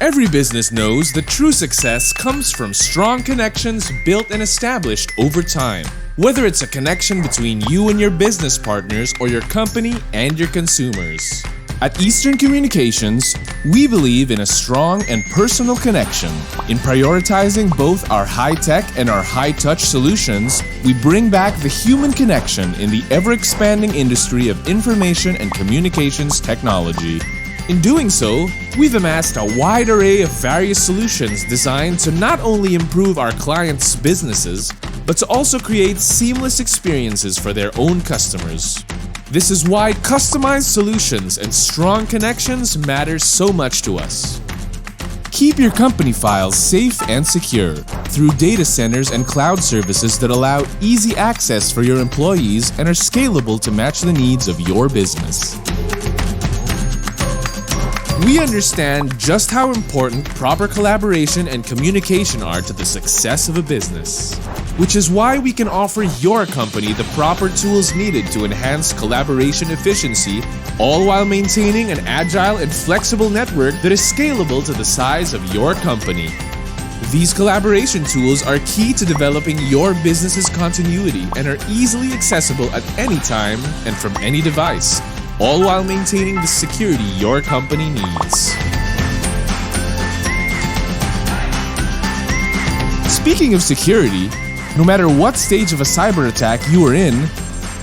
Every business knows that true success comes from strong connections built and established over time. Whether it's a connection between you and your business partners or your company and your consumers. At Eastern Communications, we believe in a strong and personal connection. In prioritizing both our high-tech and our high-touch solutions, we bring back the human connection in the ever-expanding industry of information and communications technology. In doing so, we've amassed a wide array of various solutions designed to not only improve our clients' businesses, but to also create seamless experiences for their own customers. This is why customized solutions and strong connections matter so much to us. Keep your company files safe and secure through data centers and cloud services that allow easy access for your employees and are scalable to match the needs of your business. We understand just how important proper collaboration and communication are to the success of a business, which is why we can offer your company the proper tools needed to enhance collaboration efficiency, all while maintaining an agile and flexible network that is scalable to the size of your company. These collaboration tools are key to developing your business's continuity and are easily accessible at any time and from any device, all while maintaining the security your company needs. Speaking of security, no matter what stage of a cyber attack you are in,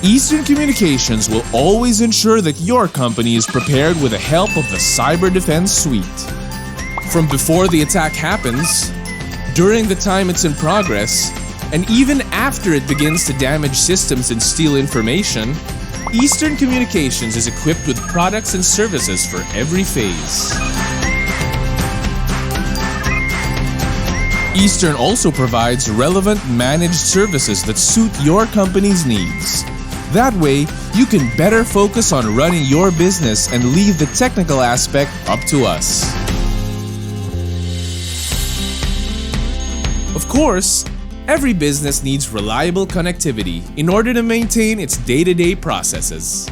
Eastern Communications will always ensure that your company is prepared with the help of the Cyber Defense Suite. From before the attack happens, during the time it's in progress, and even after it begins to damage systems and steal information, Eastern Communications is equipped with products and services for every phase. Eastern also provides relevant managed services that suit your company's needs. That way, you can better focus on running your business and leave the technical aspect up to us. Of course, every business needs reliable connectivity in order to maintain its day-to-day processes.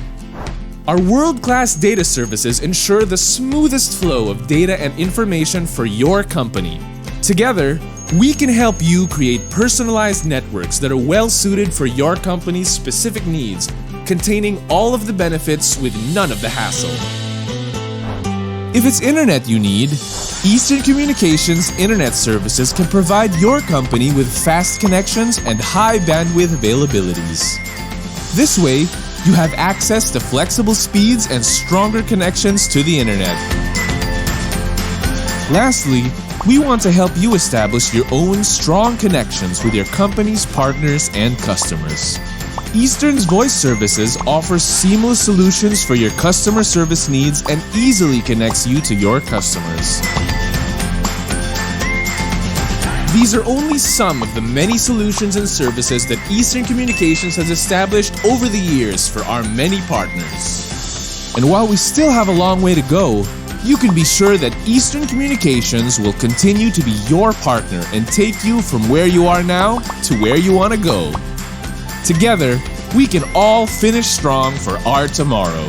Our world-class data services ensure the smoothest flow of data and information for your company. Together, we can help you create personalized networks that are well-suited for your company's specific needs, containing all of the benefits with none of the hassle. If it's internet you need, Eastern Communications Internet Services can provide your company with fast connections and high bandwidth availabilities. This way, you have access to flexible speeds and stronger connections to the internet. Lastly, we want to help you establish your own strong connections with your company's partners and customers. Eastern's voice services offers seamless solutions for your customer service needs and easily connects you to your customers. These are only some of the many solutions and services that Eastern Communications has established over the years for our many partners. And while we still have a long way to go, you can be sure that Eastern Communications will continue to be your partner and take you from where you are now to where you want to go. Together, we can all finish strong for our tomorrow.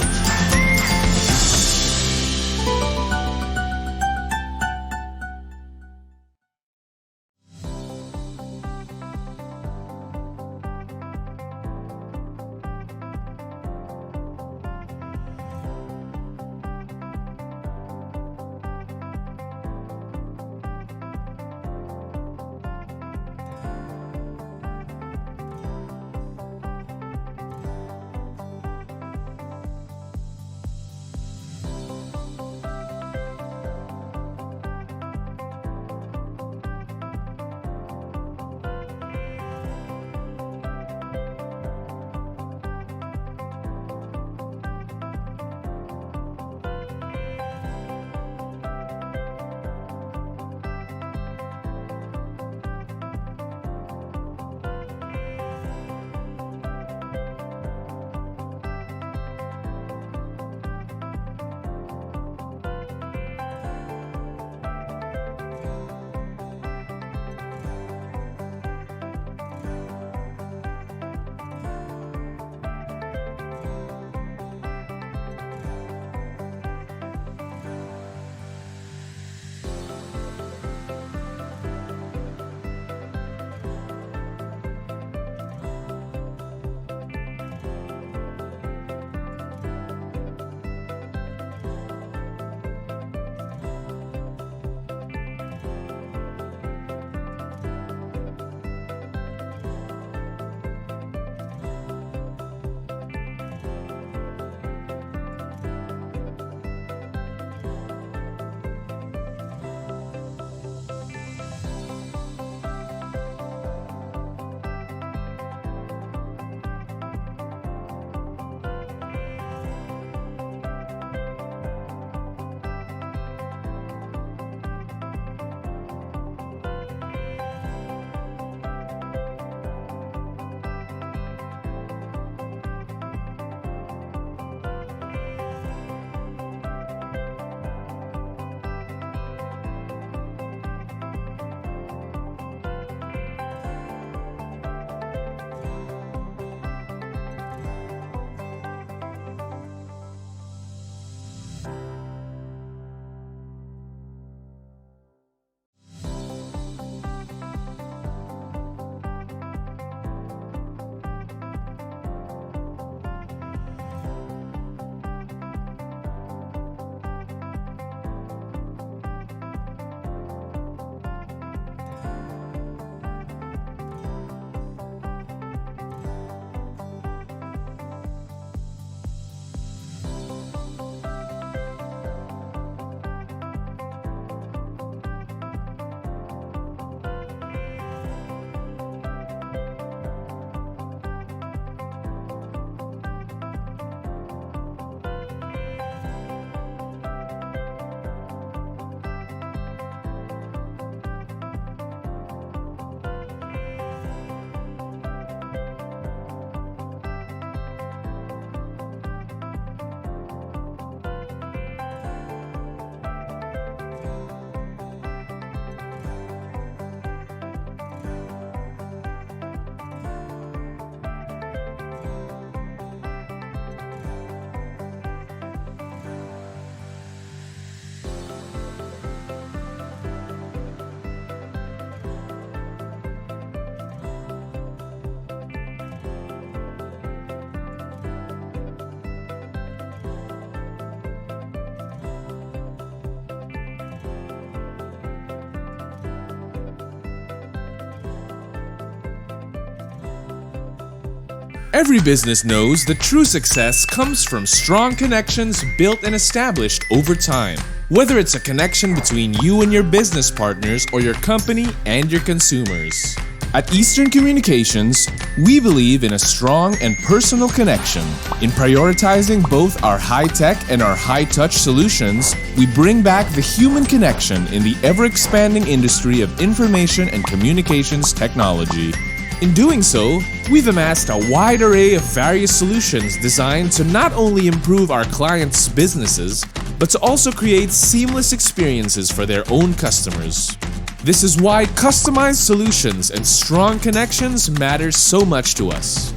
Every business knows that true success comes from strong connections built and established over time. Whether it's a connection between you and your business partners or your company and your consumers. At Eastern Communications, we believe in a strong and personal connection. In prioritizing both our high-tech and our high-touch solutions, we bring back the human connection in the ever-expanding industry of information and communications technology. In doing so, we've amassed a wide array of various solutions designed to not only improve our clients' businesses, but to also create seamless experiences for their own customers. This is why customized solutions and strong connections matter so much to us.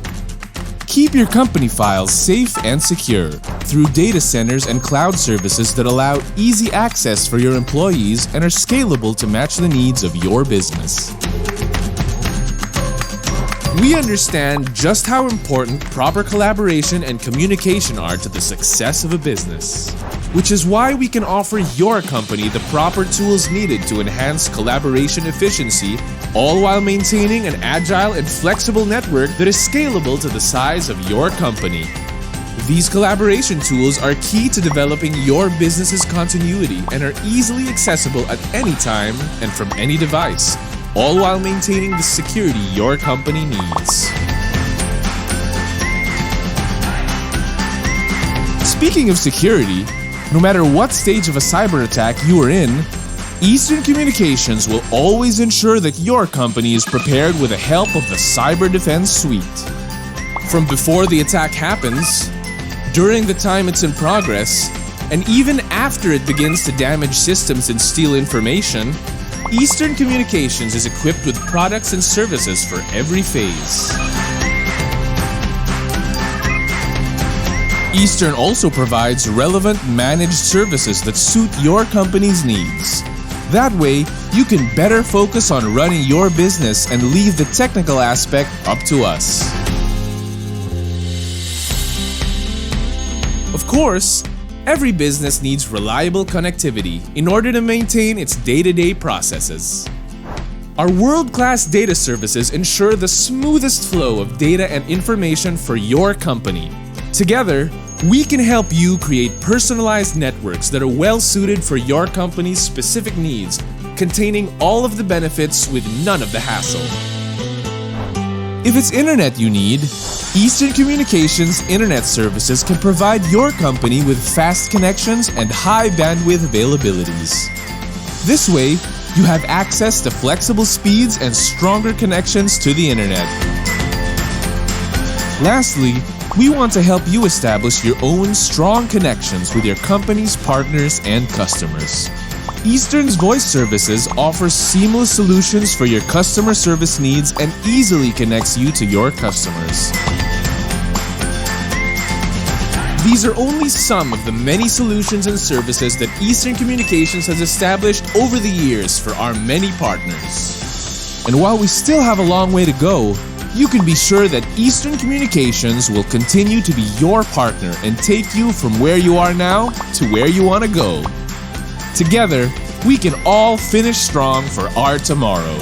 Keep your company files safe and secure through data centers and cloud services that allow easy access for your employees and are scalable to match the needs of your business. We understand just how important proper collaboration and communication are to the success of a business, which is why we can offer your company the proper tools needed to enhance collaboration efficiency, all while maintaining an agile and flexible network that is scalable to the size of your company. These collaboration tools are key to developing your business's continuity and are easily accessible at any time and from any device, all while maintaining the security your company needs. Speaking of security, no matter what stage of a cyber attack you are in, Eastern Communications will always ensure that your company is prepared with the help of the Cyber Defense Suite. From before the attack happens, during the time it's in progress, and even after it begins to damage systems and steal information, Eastern Communications is equipped with products and services for every phase. Eastern also provides relevant managed services that suit your company's needs. That way, you can better focus on running your business and leave the technical aspect up to us. Of course, every business needs reliable connectivity in order to maintain its day-to-day processes. Our world-class data services ensure the smoothest flow of data and information for your company. Together, we can help you create personalized networks that are well-suited for your company's specific needs, containing all of the benefits with none of the hassle. If it's internet you need, Eastern Communications Internet Services can provide your company with fast connections and high bandwidth availabilities. This way, you have access to flexible speeds and stronger connections to the internet. Lastly, we want to help you establish your own strong connections with your company's partners and customers. Eastern's voice services offers seamless solutions for your customer service needs and easily connects you to your customers. These are only some of the many solutions and services that Eastern Communications has established over the years for our many partners. And while we still have a long way to go, you can be sure that Eastern Communications will continue to be your partner and take you from where you are now to where you want to go. Together, we can all finish strong for our tomorrow.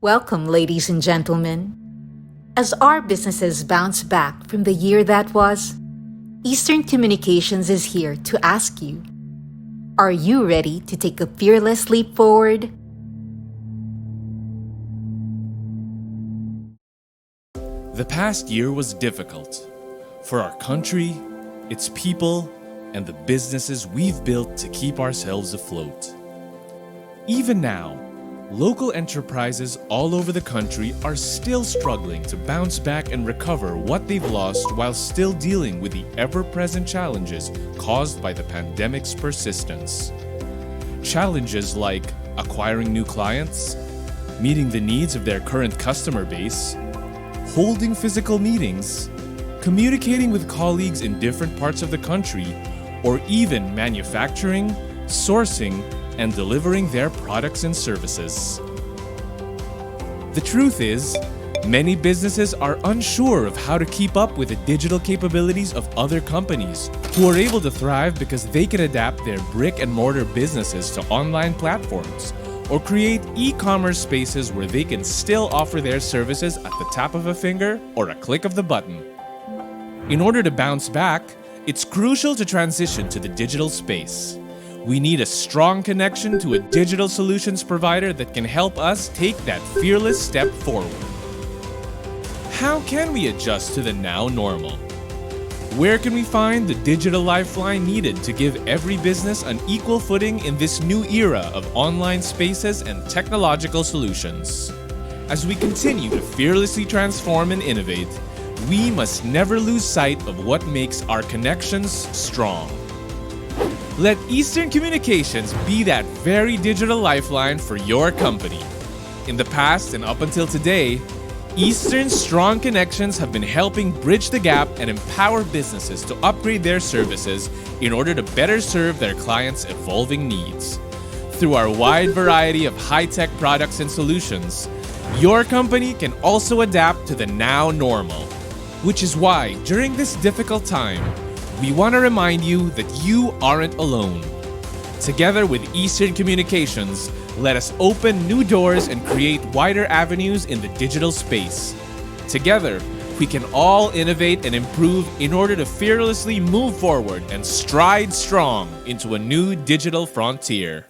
Welcome, ladies and gentlemen. As our businesses bounce back from the year that was, Eastern Communications is here to ask you, are you ready to take a fearless leap forward? The past year was difficult for our country, its people, and the businesses we've built to keep ourselves afloat. Even now, local enterprises all over the country are still struggling to bounce back and recover what they've lost while still dealing with the ever-present challenges caused by the pandemic's persistence. Challenges like acquiring new clients, meeting the needs of their current customer base, holding physical meetings, communicating with colleagues in different parts of the country, or even manufacturing, sourcing, and delivering their products and services. The truth is, many businesses are unsure of how to keep up with the digital capabilities of other companies who are able to thrive because they can adapt their brick-and-mortar businesses to online platforms or create e-commerce spaces where they can still offer their services at the tap of a finger or a click of the button. In order to bounce back, it's crucial to transition to the digital space. We need a strong connection to a digital solutions provider that can help us take that fearless step forward. How can we adjust to the now normal? Where can we find the digital lifeline needed to give every business an equal footing in this new era of online spaces and technological solutions? As we continue to fearlessly transform and innovate, we must never lose sight of what makes our connections strong. Let Eastern Communications be that very digital lifeline for your company. In the past and up until today, Eastern's strong connections have been helping bridge the gap and empower businesses to upgrade their services in order to better serve their clients' evolving needs. Through our wide variety of high-tech products and solutions, your company can also adapt to the now normal. Which is why, during this difficult time, we want to remind you that you aren't alone. Together with Eastern Communications, let us open new doors and create wider avenues in the digital space. Together, we can all innovate and improve in order to fearlessly move forward and stride strong into a new digital frontier.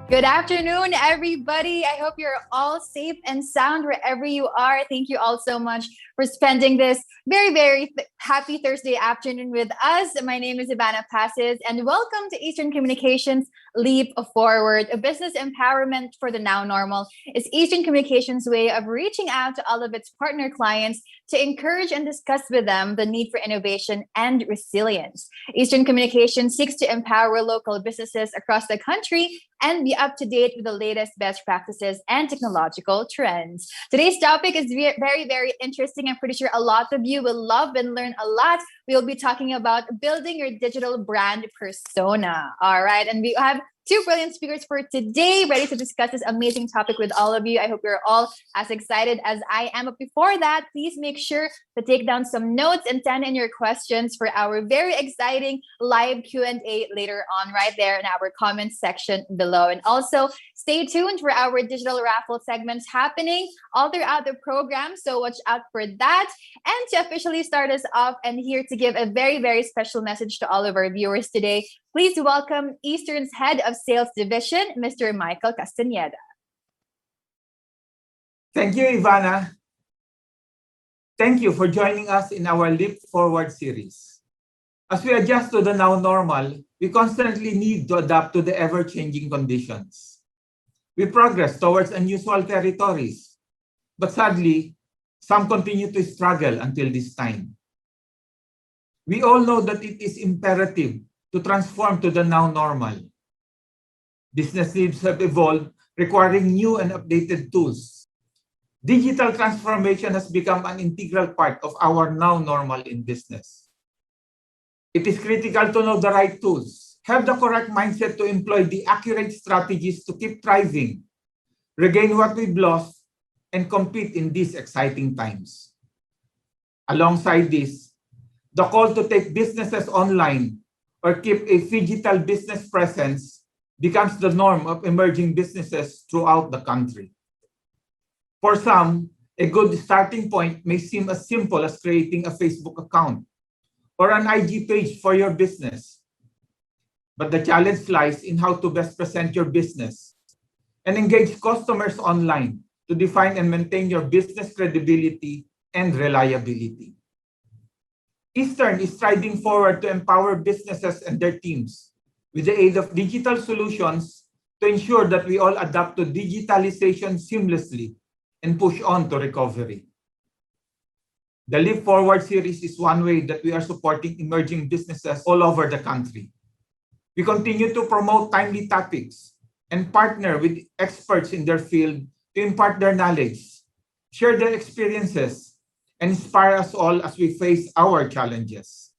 Good afternoon, everybody. I hope you're all safe and sound wherever you are. Thank you all so much for spending this very happy Thursday afternoon with us. My name is Ivana Passes, and welcome to Eastern Communications Leap Forward, a business empowerment for the now normal. It's Eastern Communications' way of reaching out to all of its partner clients to encourage and discuss with them the need for innovation and resilience. Eastern Communications seeks to empower local businesses across the country and be up to date with the latest best practices and technological trends. Today's topic is very interesting. I'm pretty sure a lot of you will love and learn a lot. We'll be talking about building your digital brand persona. All right. And we have two brilliant speakers for today, ready to discuss this amazing topic with all of you. I hope you're all as excited as I am. But before that, please make sure to take down some notes and send in your questions for our very exciting live Q&A later on right there in our comments section below. And also stay tuned for our digital raffle segments happening all throughout the program. So watch out for that. And to officially start us off and here to give a very special message to all of our viewers today, please welcome Eastern's Head of Sales Division, Mr. Michael Castañeda. Thank you, Ivana. Thank you for joining us in our Leap Forward series. As we adjust to the now normal, we constantly need to adapt to the ever-changing conditions. We progress towards unusual territories, but sadly, some continue to struggle until this time. We all know that it is imperative to transform to the now normal. Business needs have evolved, requiring new and updated tools. Digital transformation has become an integral part of our now normal in business. It is critical to know the right tools, have the correct mindset to employ the accurate strategies to keep thriving, regain what we've lost, and compete in these exciting times. Alongside this, the call to take businesses online or keep a phygital business presence becomes the norm of emerging businesses throughout the country. For some, a good starting point may seem as simple as creating a Facebook account or an IG page for your business. But the challenge lies in how to best present your business and engage customers online to define and maintain your business credibility and reliability. Eastern is striding forward to empower businesses and their teams with the aid of digital solutions to ensure that we all adapt to digitalization seamlessly and push on to recovery. The Live Forward series is one way that we are supporting emerging businesses all over the country. We continue to promote timely topics and partner with experts in their field to impart their knowledge, share their experiences, and inspire us all as we face our challenges.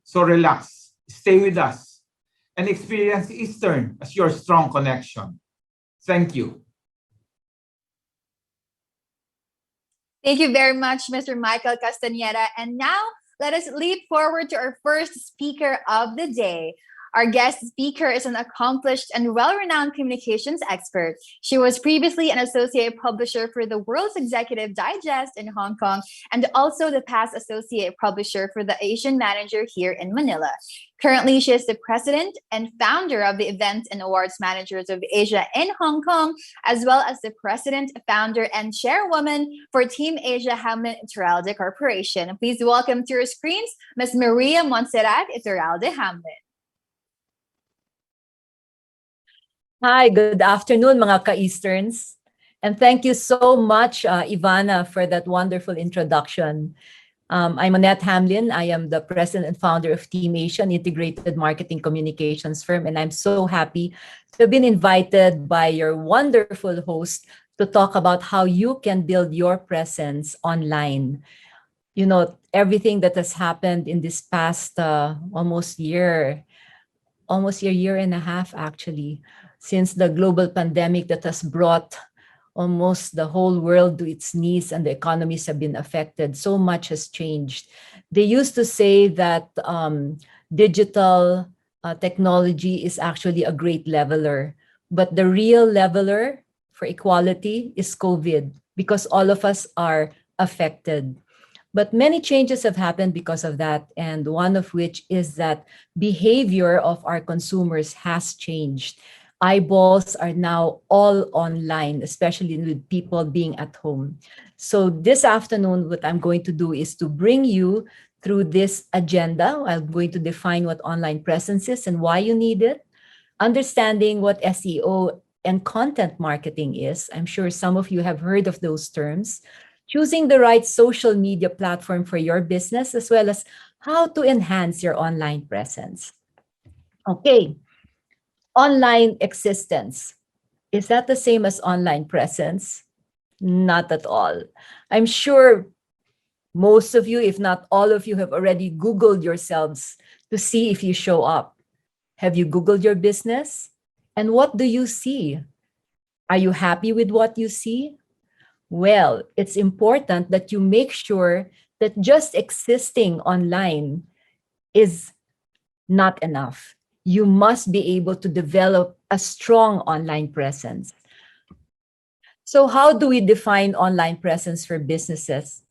So relax, stay with us, and experience Eastern as your strong connection. Thank you. Thank you very much, Mr. Michael Castañeda. And now, let us leap forward to our first speaker of the day. Our guest speaker is an accomplished and well-renowned communications expert. She was previously an associate publisher for the World's Executive Digest in Hong Kong and also the past associate publisher for the Asian Manager here in Manila. Currently, she is the president and founder of the Events and Awards Managers of Asia in Hong Kong, as well as the president, founder, and chairwoman for Team Asia Hamlin Iturralde Corporation. Please welcome to your screens, Ms. Maria Montserrat Iturralde Hamlin. Hi, good afternoon, mga ka-Easterns. And thank you so much, Ivana, for that wonderful introduction. I'm Monette Hamlin. I am the president and founder of Team Asia, an integrated marketing communications firm. And I'm so happy to have been invited by your wonderful host to talk about how you can build your presence online. You know, everything that has happened in this past almost a year and a half, actually, since the global pandemic that has brought almost the whole world to its knees and the economies have been affected. So much has changed. They used to say that digital technology is actually a great leveler, but the real leveler for equality is COVID, because all of us are affected. But many changes have happened because of that, and one of which is that behavior of our consumers has changed. Eyeballs are now all online, especially with people being at home. So this afternoon, what I'm going to do is to bring you through this agenda. I'm going to define what online presence is and why you need it, understanding what SEO and content marketing is. I'm sure some of you have heard of those terms. Choosing the right social media platform for your business, as well as how to enhance your online presence. Okay. Online existence. Is that the same as online presence? Not at all. I'm sure most of you, if not all of you, have already Googled yourselves to see if you show up. Have you Googled your business? And what do you see? Are you happy with what you see? Well, it's important that you make sure that just existing online is not enough. You must be able to develop a strong online presence. So how do we define online presence for businesses?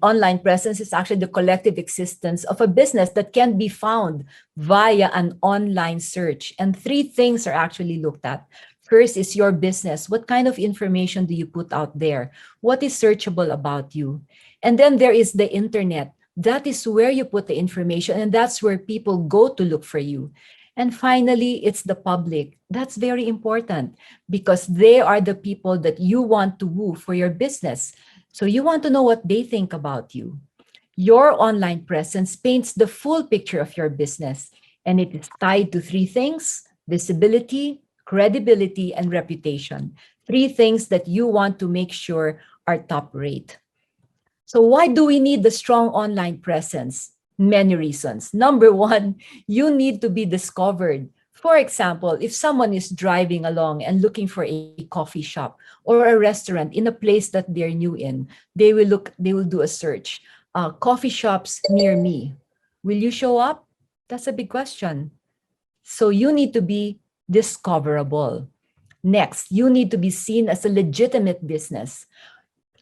Online presence is actually the collective existence of a business that can be found via an online search. And three things are actually looked at. First is your business. What kind of information do you put out there? What is searchable about you? And then there is the internet. That is where you put the information, and that's where people go to look for you. And finally, it's the public. That's very important because they are the people that you want to woo for your business. So you want to know what they think about you. Your online presence paints the full picture of your business, and it is tied to three things: visibility, credibility, and reputation. Three things that you want to make sure are top rate. So why do we need the strong online presence? Many reasons. Number one, you need to be discovered. For example, if someone is driving along and looking for a coffee shop or a restaurant in a place that they're new in, they will do a search. Coffee shops near me. Will you show up? That's a big question. So you need to be discoverable. Next, you need to be seen as a legitimate business.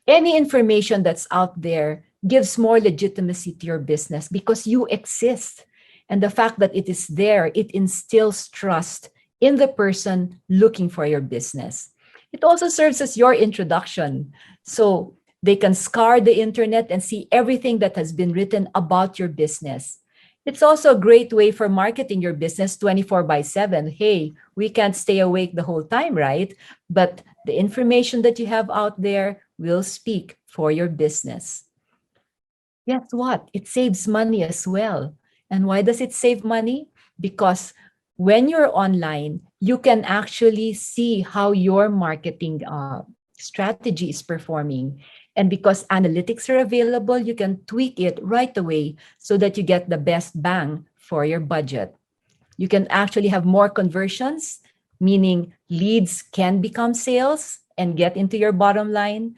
Any information that's out there gives more legitimacy to your business because you exist. And the fact that it is there, it instills trust in the person looking for your business. It also serves as your introduction. So they can scour the internet and see everything that has been written about your business. It's also a great way for marketing your business 24 by 7. Hey, we can't stay awake the whole time, right? But the information that you have out there will speak for your business. Guess what? It saves money as well. And why does it save money? Because when you're online, you can actually see how your marketing strategy is performing. And because analytics are available, you can tweak it right away so that you get the best bang for your budget. You can actually have more conversions, meaning leads can become sales and get into your bottom line.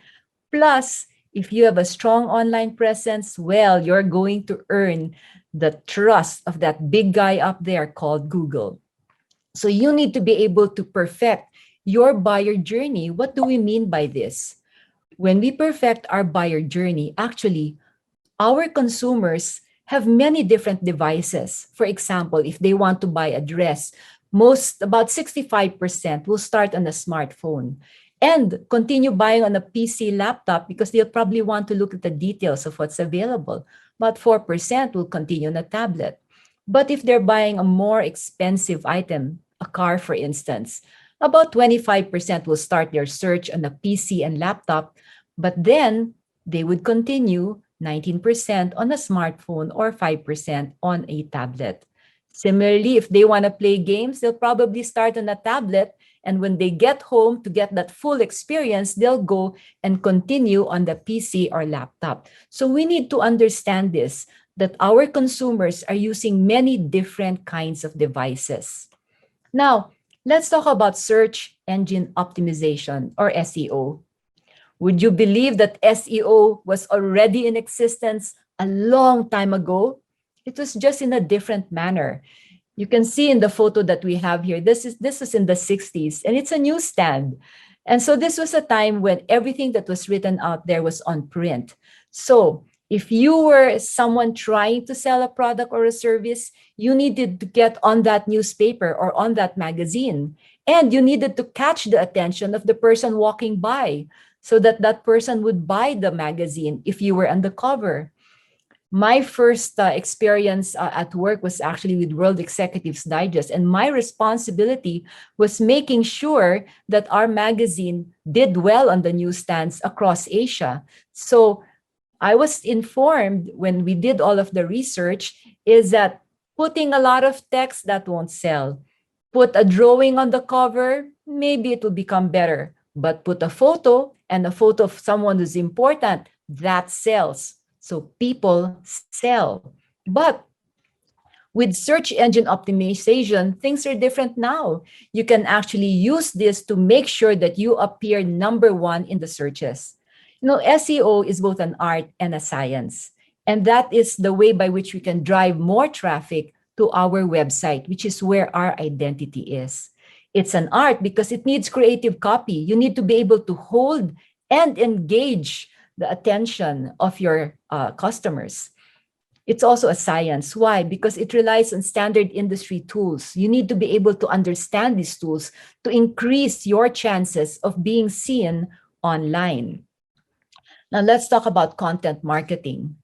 Plus, if you have a strong online presence, well, you're going to earn the trust of that big guy up there called Google. So you need to be able to perfect your buyer journey. What do we mean by this? When we perfect our buyer journey, actually, our consumers have many different devices. For example, if they want to buy a dress, about 65% will start on a smartphone and continue buying on a PC laptop because they'll probably want to look at the details of what's available. About 4% will continue on a tablet. But if they're buying a more expensive item, a car for instance, about 25% will start their search on a PC and laptop, but then they would continue 19% on a smartphone or 5% on a tablet. Similarly, if they want to play games, they'll probably start on a tablet, and when they get home to get that full experience, they'll go and continue on the PC or laptop. So we need to understand this, that our consumers are using many different kinds of devices. Now, let's talk about search engine optimization or SEO. Would you believe that SEO was already in existence a long time ago? It was just in a different manner. You can see in the photo that we have here, this is in the 60s, and it's a newsstand. And so this was a time when everything that was written out there was on print. So if you were someone trying to sell a product or a service, you needed to get on that newspaper or on that magazine. And you needed to catch the attention of the person walking by so that that person would buy the magazine if you were on the cover. My first experience at work was actually with World Executives Digest, and my responsibility was making sure that our magazine did well on the newsstands across Asia. So I was informed when we did all of the research is that putting a lot of text, that won't sell. Put a drawing on the cover, maybe it will become better. But put a photo and a photo of someone who's important, that sells. So people sell. But with search engine optimization, things are different now. You can actually use this to make sure that you appear number one in the searches. You know, SEO is both an art and a science. And that is the way by which we can drive more traffic to our website, which is where our identity is. It's an art because it needs creative copy. You need to be able to hold and engage the attention of your customers. It's also a science. Why? Because it relies on standard industry tools. You need to be able to understand these tools to increase your chances of being seen online. Now let's talk about content marketing.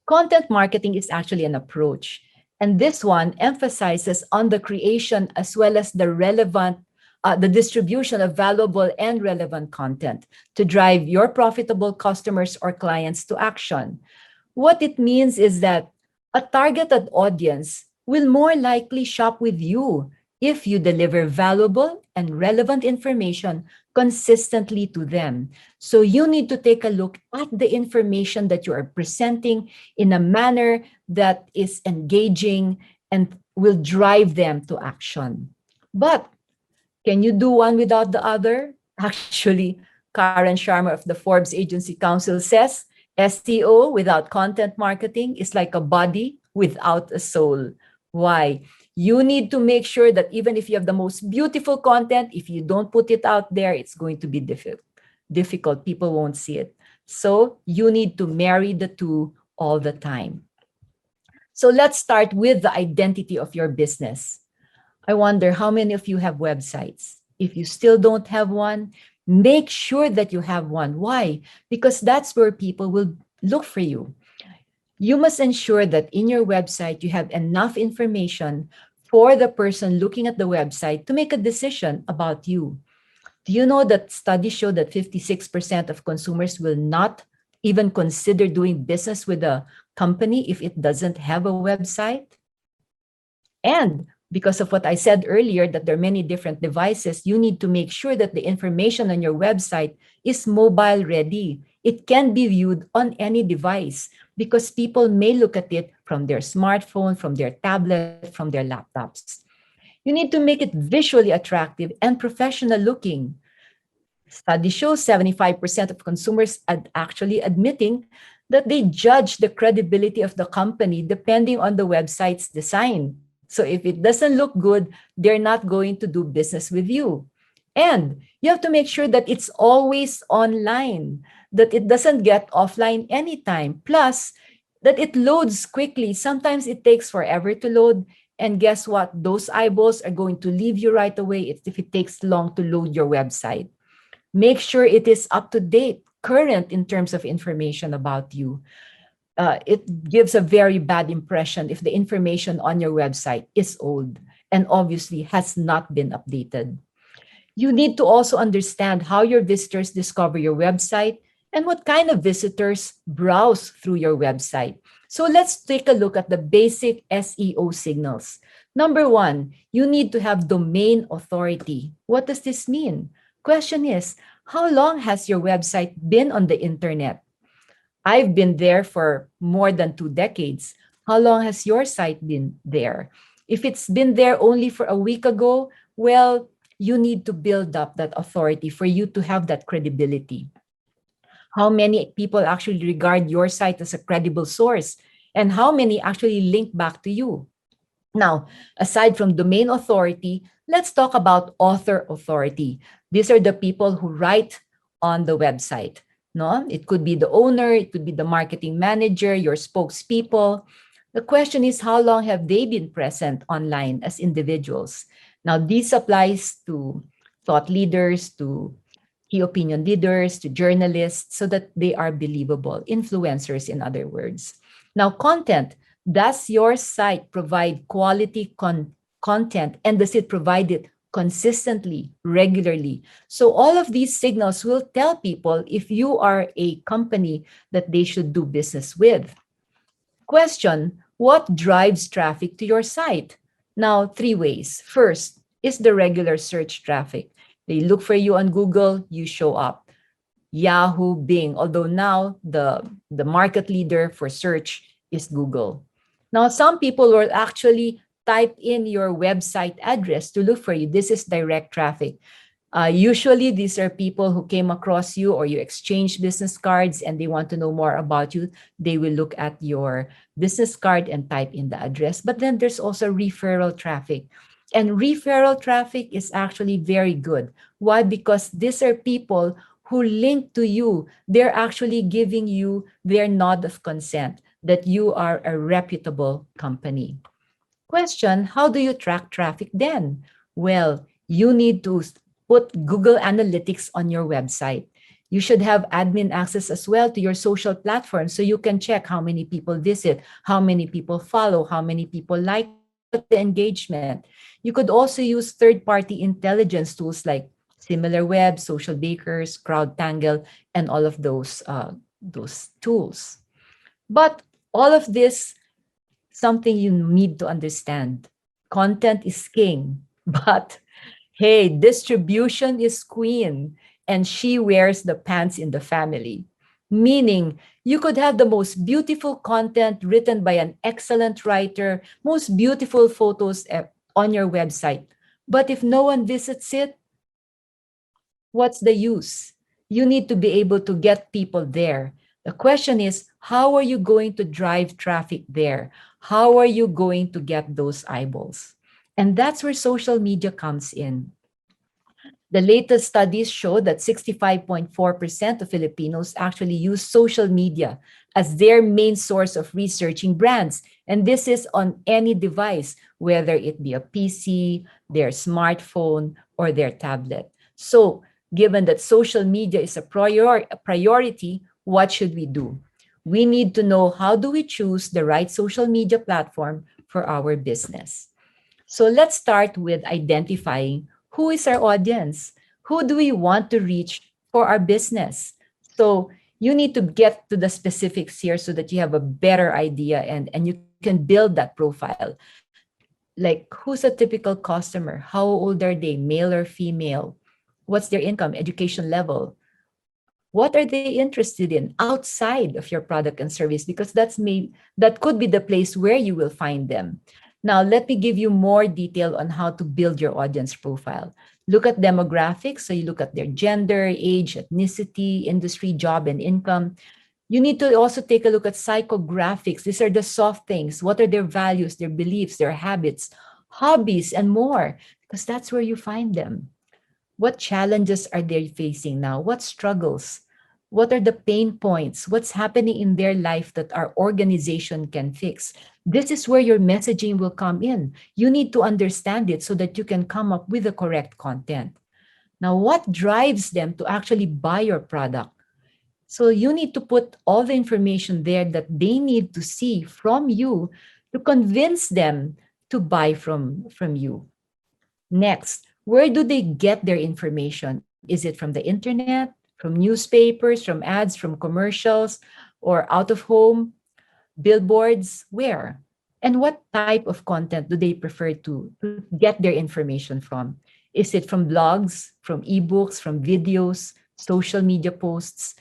Content marketing is actually an approach. And this one emphasizes on the creation as well as the distribution of valuable and relevant content to drive your profitable customers or clients to action. What it means is that a targeted audience will more likely shop with you if you deliver valuable and relevant information consistently to them. So you need to take a look at the information that you are presenting in a manner that is engaging and will drive them to action. But can you do one without the other? Actually, Karen Sharma of the Forbes Agency Council says SEO without content marketing is like a body without a soul. Why? You need to make sure that even if you have the most beautiful content, if you don't put it out there, it's going to be difficult. People won't see it. So you need to marry the two all the time. So let's start with the identity of your business. I wonder how many of you have websites. If you still don't have one, make sure that you have one. Why? Because that's where people will look for you. You must ensure that in your website you have enough information for the person looking at the website to make a decision about you. Do you know that studies show that 56% of consumers will not even consider doing business with a company if it doesn't have a website? And because of what I said earlier, that there are many different devices, you need to make sure that the information on your website is mobile ready. It can be viewed on any device because people may look at it from their smartphone, from their tablet, from their laptops. You need to make it visually attractive and professional looking. Study shows 75% of consumers are actually admitting that they judge the credibility of the company depending on the website's design. So if it doesn't look good, they're not going to do business with you. And you have to make sure that it's always online, that it doesn't get offline anytime. Plus, that it loads quickly. Sometimes it takes forever to load. And guess what? Those eyeballs are going to leave you right away if it takes long to load your website. Make sure it is up to date, current in terms of information about you. It gives a very bad impression if the information on your website is old and obviously has not been updated. You need to also understand how your visitors discover your website and what kind of visitors browse through your website. So let's take a look at the basic SEO signals. Number one, you need to have domain authority. What does this mean? Question is, how long has your website been on the internet? I've been there for more than 2 decades. How long has your site been there? If it's been there only for a week ago, well, you need to build up that authority for you to have that credibility. How many people actually regard your site as a credible source? And how many actually link back to you? Now, aside from domain authority, let's talk about author authority. These are the people who write on the website. No, it could be the owner, it could be the marketing manager, your spokespeople. The question is, how long have they been present online as individuals? Now, this applies to thought leaders, to key opinion leaders, to journalists, so that they are believable, influencers, in other words. Now, content. Does your site provide quality content, and does it provide it consistently, regularly? So all of these signals will tell people if you are a company that they should do business with. Question, what drives traffic to your site? Now, 3 ways. First is the regular search traffic. They look for you on Google, you show up. Yahoo, Bing, although now the market leader for search is Google. Now, some people will actually type in your website address to look for you. This is direct traffic. Usually, these are people who came across you or you exchange business cards and they want to know more about you. They will look at your business card and type in the address. But then there's also referral traffic. And referral traffic is actually very good. Why? Because these are people who link to you. They're actually giving you their nod of consent that you are a reputable company. Question, how do you track traffic then? Well, you need to put Google Analytics on your website. You should have admin access as well to your social platforms so you can check how many people visit, how many people follow, how many people like the engagement. You could also use third-party intelligence tools like SimilarWeb, Social Bakers, CrowdTangle, and all of those tools. But all of this, something you need to understand. Content is king. But hey, distribution is queen, and she wears the pants in the family. Meaning, you could have the most beautiful content written by an excellent writer, most beautiful photos on your website. But if no one visits it, what's the use? You need to be able to get people there. The question is, how are you going to drive traffic there? How are you going to get those eyeballs? And that's where social media comes in. The latest studies show that 65.4% of Filipinos actually use social media as their main source of researching brands. And this is on any device, whether it be a PC, their smartphone, or their tablet. So, given that social media is a priority, what should we do? We need to know, how do we choose the right social media platform for our business? So let's start with identifying who is our audience. Who do we want to reach for our business? So you need to get to the specifics here so that you have a better idea, and you can build that profile. Like, who's a typical customer? How old are they, male or female? What's their income, education level? What are they interested in outside of your product and service? Because that could be the place where you will find them. Now, let me give you more detail on how to build your audience profile. Look at demographics. So you look at their gender, age, ethnicity, industry, job, and income. You need to also take a look at psychographics. These are the soft things. What are their values, their beliefs, their habits, hobbies, and more? Because that's where you find them. What challenges are they facing now? What struggles? What are the pain points? What's happening in their life that our organization can fix? This is where your messaging will come in. You need to understand it so that you can come up with the correct content. Now, what drives them to actually buy your product? So you need to put all the information there that they need to see from you to convince them to buy from you. Next, where do they get their information? Is it from the internet, from newspapers, from ads, from commercials, or out of home, billboards? Where? And what type of content do they prefer to get their information from? Is it from blogs, from ebooks, from videos, social media posts?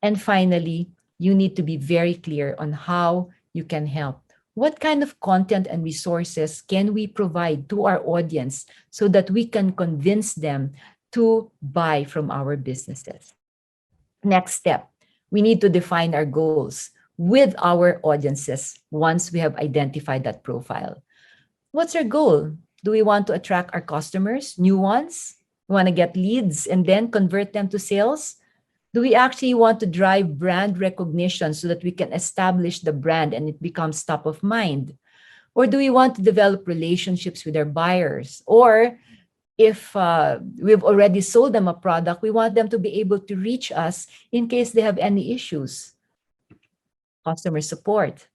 And finally, you need to be very clear on how you can help. What kind of content and resources can we provide to our audience so that we can convince them to buy from our businesses? Next step, we need to define our goals with our audiences once we have identified that profile. What's our goal? Do we want to attract our customers, new ones? We want to get leads and then convert them to sales? Do we actually want to drive brand recognition so that we can establish the brand and it becomes top of mind? Or do we want to develop relationships with our buyers? Or if we've already sold them a product, we want them to be able to reach us in case they have any issues. Customer support.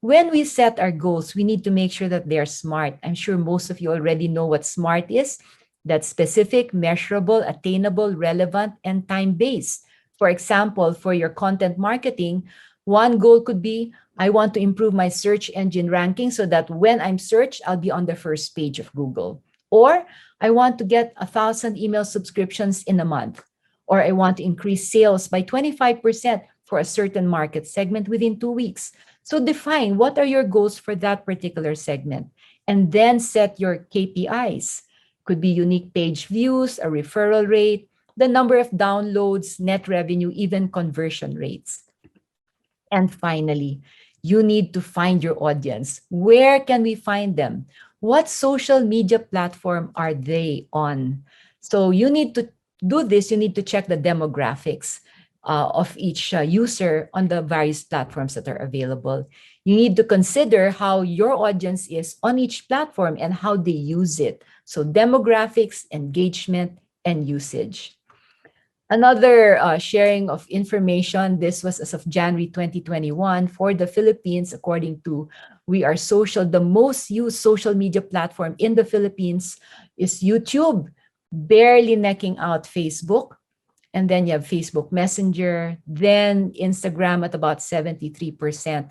When we set our goals, we need to make sure that they're smart. I'm sure most of you already know what SMART is. That's specific, measurable, attainable, relevant, and time-based. For example, for your content marketing, one goal could be, I want to improve my search engine ranking so that when I'm searched, I'll be on the first page of Google. Or I want to get 1,000 email subscriptions in a month. Or I want to increase sales by 25% for a certain market segment within 2 weeks. So define what are your goals for that particular segment, and then set your KPIs. Could be unique page views, a referral rate, the number of downloads, net revenue, even conversion rates. And finally, you need to find your audience. Where can we find them? What social media platform are they on? So you need to do this. You need to check the demographics of each user on the various platforms that are available. You need to consider how your audience is on each platform and how they use it. So demographics, engagement, and usage. Another sharing of information, this was as of January 2021 for the Philippines, according to We Are Social. The most used social media platform in the Philippines is YouTube, barely necking out Facebook. And then you have Facebook Messenger, then Instagram at about 73%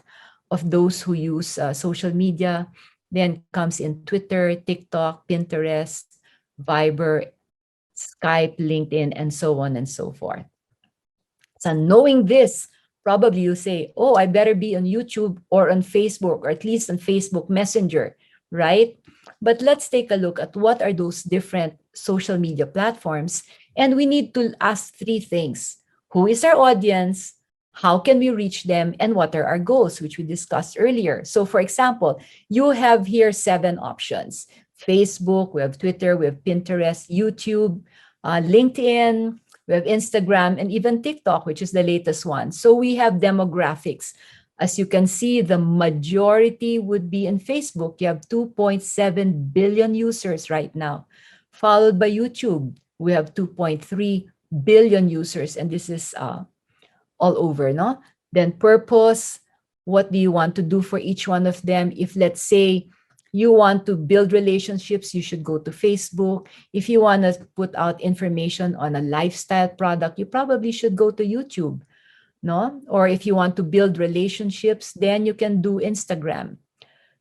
of those who use social media. Then comes in Twitter, TikTok, Pinterest, Viber, Skype, LinkedIn, and so on and so forth. So knowing this, probably you say, oh, I better be on YouTube or on Facebook, or at least on Facebook Messenger, right? But let's take a look at what are those different social media platforms. And we need to ask three things. Who is our audience? How can we reach them? And what are our goals, which we discussed earlier? So for example, you have here 7 options. Facebook, we have Twitter, we have Pinterest, YouTube, LinkedIn, we have Instagram, and even TikTok, which is the latest one. So we have demographics. As you can see, the majority would be in Facebook. You have 2.7 billion users right now, followed by YouTube. We have 2.3 billion users, and this is all over, no? Then purpose, what do you want to do for each one of them? If let's say you want to build relationships, you should go to Facebook. If you want to put out information on a lifestyle product, you probably should go to YouTube, no? Or if you want to build relationships, then you can do Instagram.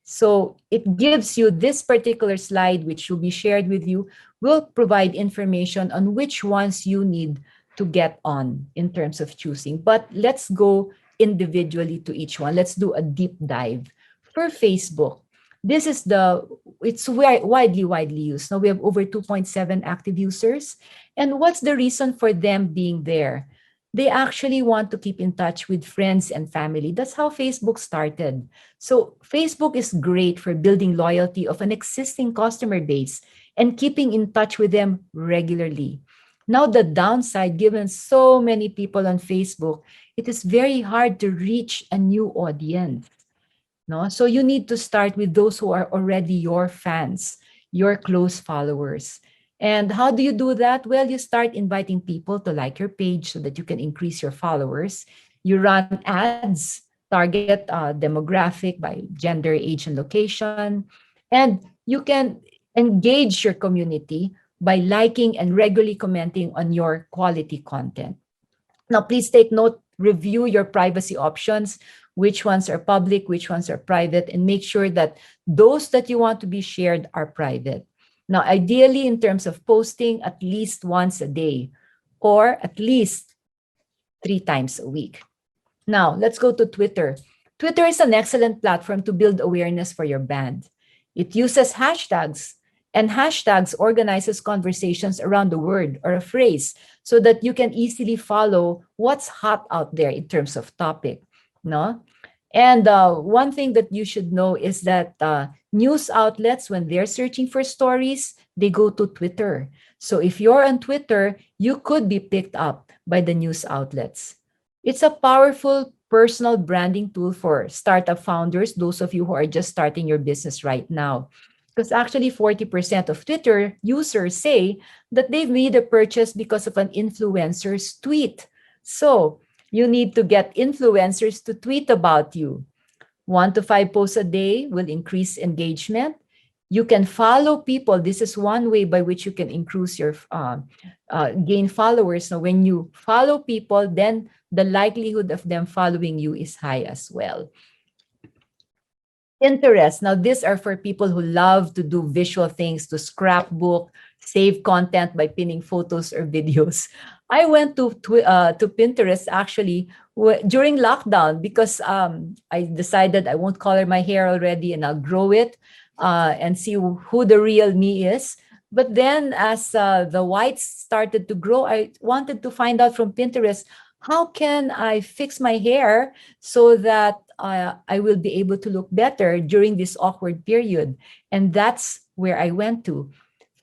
So it gives you this particular slide, which will be shared with you, will provide information on which ones you need to get on in terms of choosing. But let's go individually to each one. Let's do a deep dive. For Facebook, this is it's widely used. Now we have over 2.7 active users. And what's the reason for them being there? They actually want to keep in touch with friends and family. That's how Facebook started. So Facebook is great for building loyalty of an existing customer base and keeping in touch with them regularly. Now, the downside, given so many people on Facebook, it is very hard to reach a new audience. No? So you need to start with those who are already your fans, your close followers. And how do you do that? Well, you start inviting people to like your page so that you can increase your followers. You run ads, target demographic by gender, age, and location. And you can engage your community by liking and regularly commenting on your quality content. Now, please take note, review your privacy options, which ones are public, which ones are private, and make sure that those that you want to be shared are private. Now, ideally, in terms of posting, at least once a day or at least 3 times a week. Now, let's go to Twitter. Twitter is an excellent platform to build awareness for your brand. It uses hashtags, and hashtags organizes conversations around the word or a phrase so that you can easily follow what's hot out there in terms of topic. No? And one thing that you should know is that news outlets, when they're searching for stories, they go to Twitter. So if you're on Twitter, you could be picked up by the news outlets. It's a powerful personal branding tool for startup founders, those of you who are just starting your business right now. Because actually 40% of Twitter users say that they've made a purchase because of an influencer's tweet. So you need to get influencers to tweet about you. 1 to 5 posts a day will increase engagement. You can follow people. This is one way by which you can increase your gain followers. So when you follow people, then the likelihood of them following you is high as well. Pinterest. Now, these are for people who love to do visual things, to scrapbook, save content by pinning photos or videos. I went to Pinterest actually during lockdown because I decided I won't color my hair already and I'll grow it and see who the real me is. But then as the whites started to grow, I wanted to find out from Pinterest, how can I fix my hair so that I will be able to look better during this awkward period? And that's where I went to.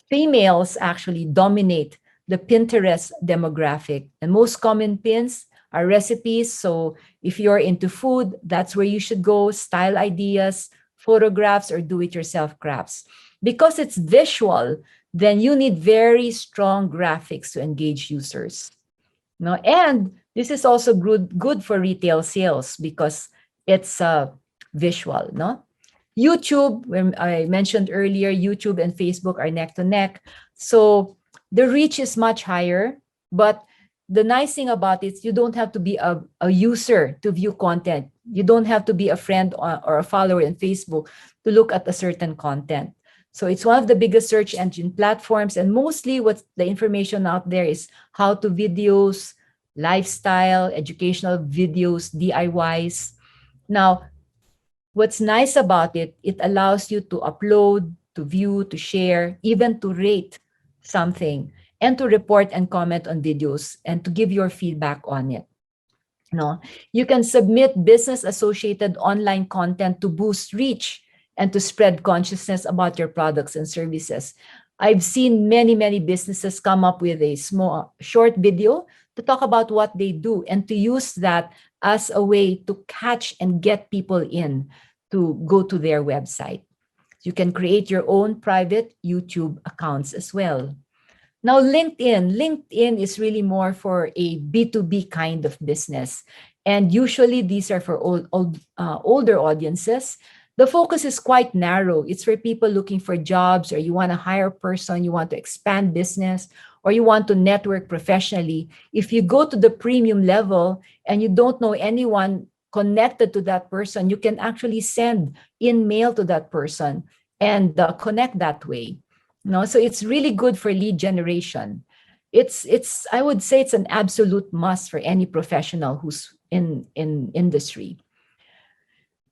Females actually dominate the Pinterest demographic. And most common pins are recipes. So if you're into food, that's where you should go. Style ideas, photographs, or do-it-yourself crafts. Because it's visual, then you need very strong graphics to engage users. No, and this is also good for retail sales because it's visual. No, YouTube, when I mentioned earlier, YouTube and Facebook are neck to neck. So the reach is much higher, but the nice thing about it is you don't have to be a user to view content. You don't have to be a friend or a follower in Facebook to look at a certain content. So it's one of the biggest search engine platforms, and mostly what's the information out there is how to videos, lifestyle, educational videos, DIYs. Now, what's nice about it, it allows you to upload, to view, to share, even to rate something, and to report and comment on videos and to give your feedback on it. No, you can submit business associated online content to boost reach and to spread consciousness about your products and services. I've seen many businesses come up with a small short video to talk about what they do and to use that as a way to catch and get people in to go to their website. You can create your own private YouTube accounts as well. Now, LinkedIn is really more for a B2B kind of business. And usually these are for older audiences. The focus is quite narrow. It's for people looking for jobs, or you want to hire a person, you want to expand business, or you want to network professionally. If you go to the premium level and you don't know anyone connected to that person, you can actually send in mail to that person and connect that way. No, so it's really good for lead generation. It's I would say it's an absolute must for any professional who's in industry.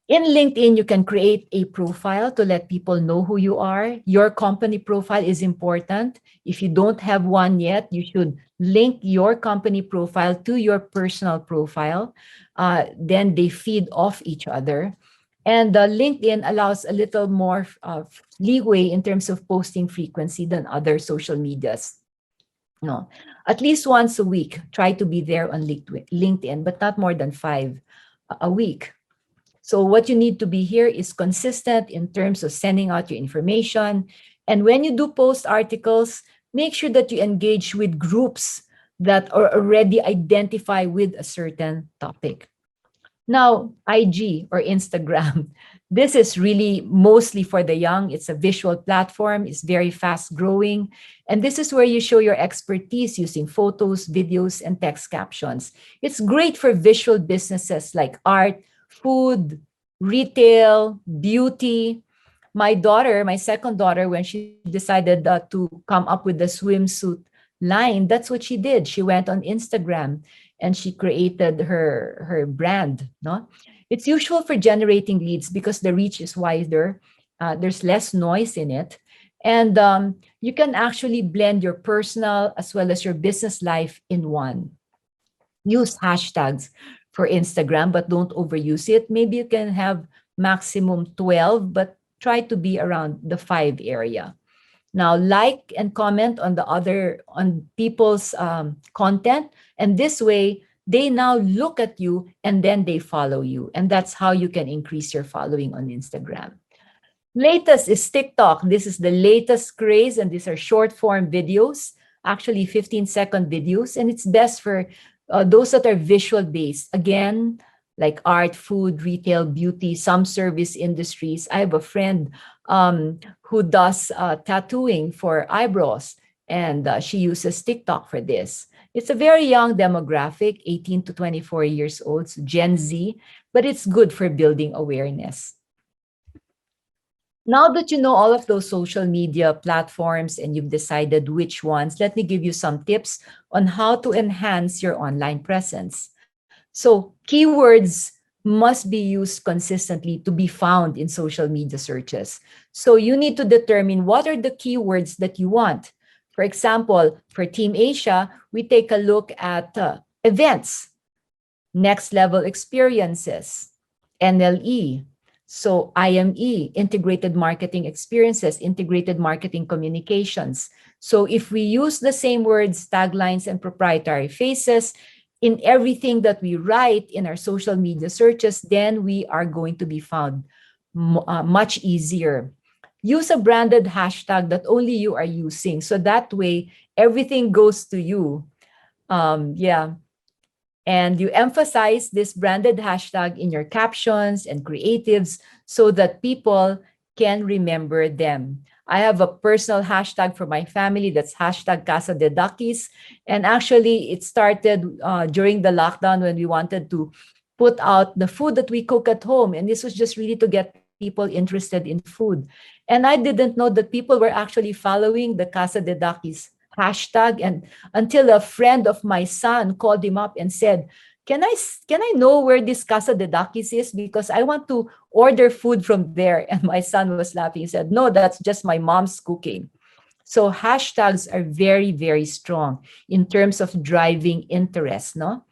In LinkedIn, you can create a profile to let people know who you are. Your company profile is important. If you don't have one yet, you should link your company profile to your personal profile. Then they feed off each other. And LinkedIn allows a little more leeway in terms of posting frequency than other social medias. No, at least once a week, try to be there on LinkedIn, but not more than 5 a week. So what you need to be here is consistent in terms of sending out your information. And when you do post articles, make sure that you engage with groups that are already identify with a certain topic. Now, IG or Instagram, this is really mostly for the young. It's a visual platform. It's very fast growing. And this is where you show your expertise using photos, videos, and text captions. It's great for visual businesses like art, food, retail, beauty. My daughter, my second daughter, when she decided to come up with the swimsuit line, that's what she did. She went on Instagram and she created her brand. No, it's useful for generating leads because the reach is wider. There's less noise in it, and you can actually blend your personal as well as your business life in one. Use hashtags for Instagram, but don't overuse it. Maybe you can have maximum 12, but try to be around the 5 area. Now, like and comment on people's content, and this way they now look at you and then they follow you, and that's how you can increase your following on Instagram. Latest is TikTok. This is the latest craze, and these are short form videos, actually 15-second videos, and it's best for those that are visual based. Again, like art, food, retail, beauty, some service industries. I have a friend who does tattooing for eyebrows, and she uses TikTok for this. It's a very young demographic, 18 to 24 years old, so Gen Z, but it's good for building awareness. Now that you know all of those social media platforms and you've decided which ones, let me give you some tips on how to enhance your online presence. So keywords must be used consistently to be found in social media searches. So you need to determine what are the keywords that you want. For example, for Team Asia, we take a look at events, next level experiences, NLE. So IME, integrated marketing experiences, integrated marketing communications. So if we use the same words, taglines, and proprietary phrases in everything that we write in our social media searches, then we are going to be found much easier. Use a branded hashtag that only you are using. So that way, everything goes to you. And you emphasize this branded hashtag in your captions and creatives so that people can remember them. I have a personal hashtag for my family. That's hashtag Casa de Duckies. And actually, it started during the lockdown when we wanted to put out the food that we cook at home. And this was just really to get people interested in food. And I didn't know that people were actually following the Casa de Duckies hashtag. And until a friend of my son called him up and said, can I know where this Casa de Dakis is? Because I want to order food from there. And my son was laughing. He said, no, that's just my mom's cooking. So hashtags are very, very strong in terms of driving interest, no?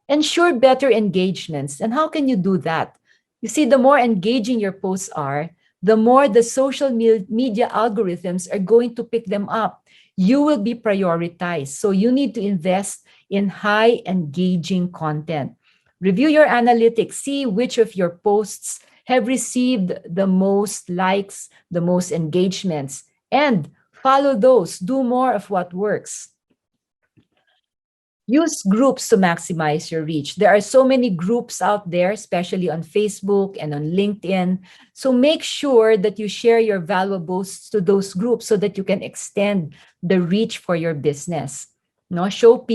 Ensure better engagements. And how can you do that? You see, the more engaging your posts are, the more the social media algorithms are going to pick them up. You will be prioritized. So you need to invest in high engaging content. Review your analytics, see which of your posts have received the most likes, the most engagements, and follow those. Do more of what works. Use groups to maximize your reach. There are so many groups out there, especially on Facebook and on LinkedIn. So make sure that you share your valuable posts to those groups so that you can extend the reach for your business. No, show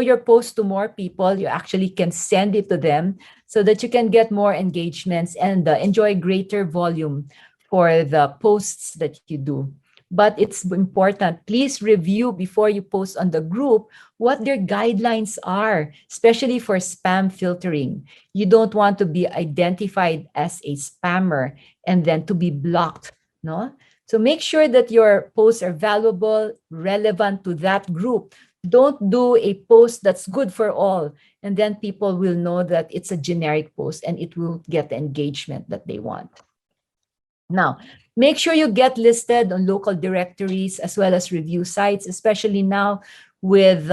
your post to more people. You actually can send it to them so that you can get more engagements and enjoy greater volume for the posts that you do. But it's important, please review before you post on the group what their guidelines are, especially for spam filtering. You don't want to be identified as a spammer and then to be blocked, no? So make sure that your posts are valuable, relevant to that group. Don't do a post that's good for all, and then people will know that it's a generic post and it will get the engagement that they want. Now, make sure you get listed on local directories as well as review sites, especially now with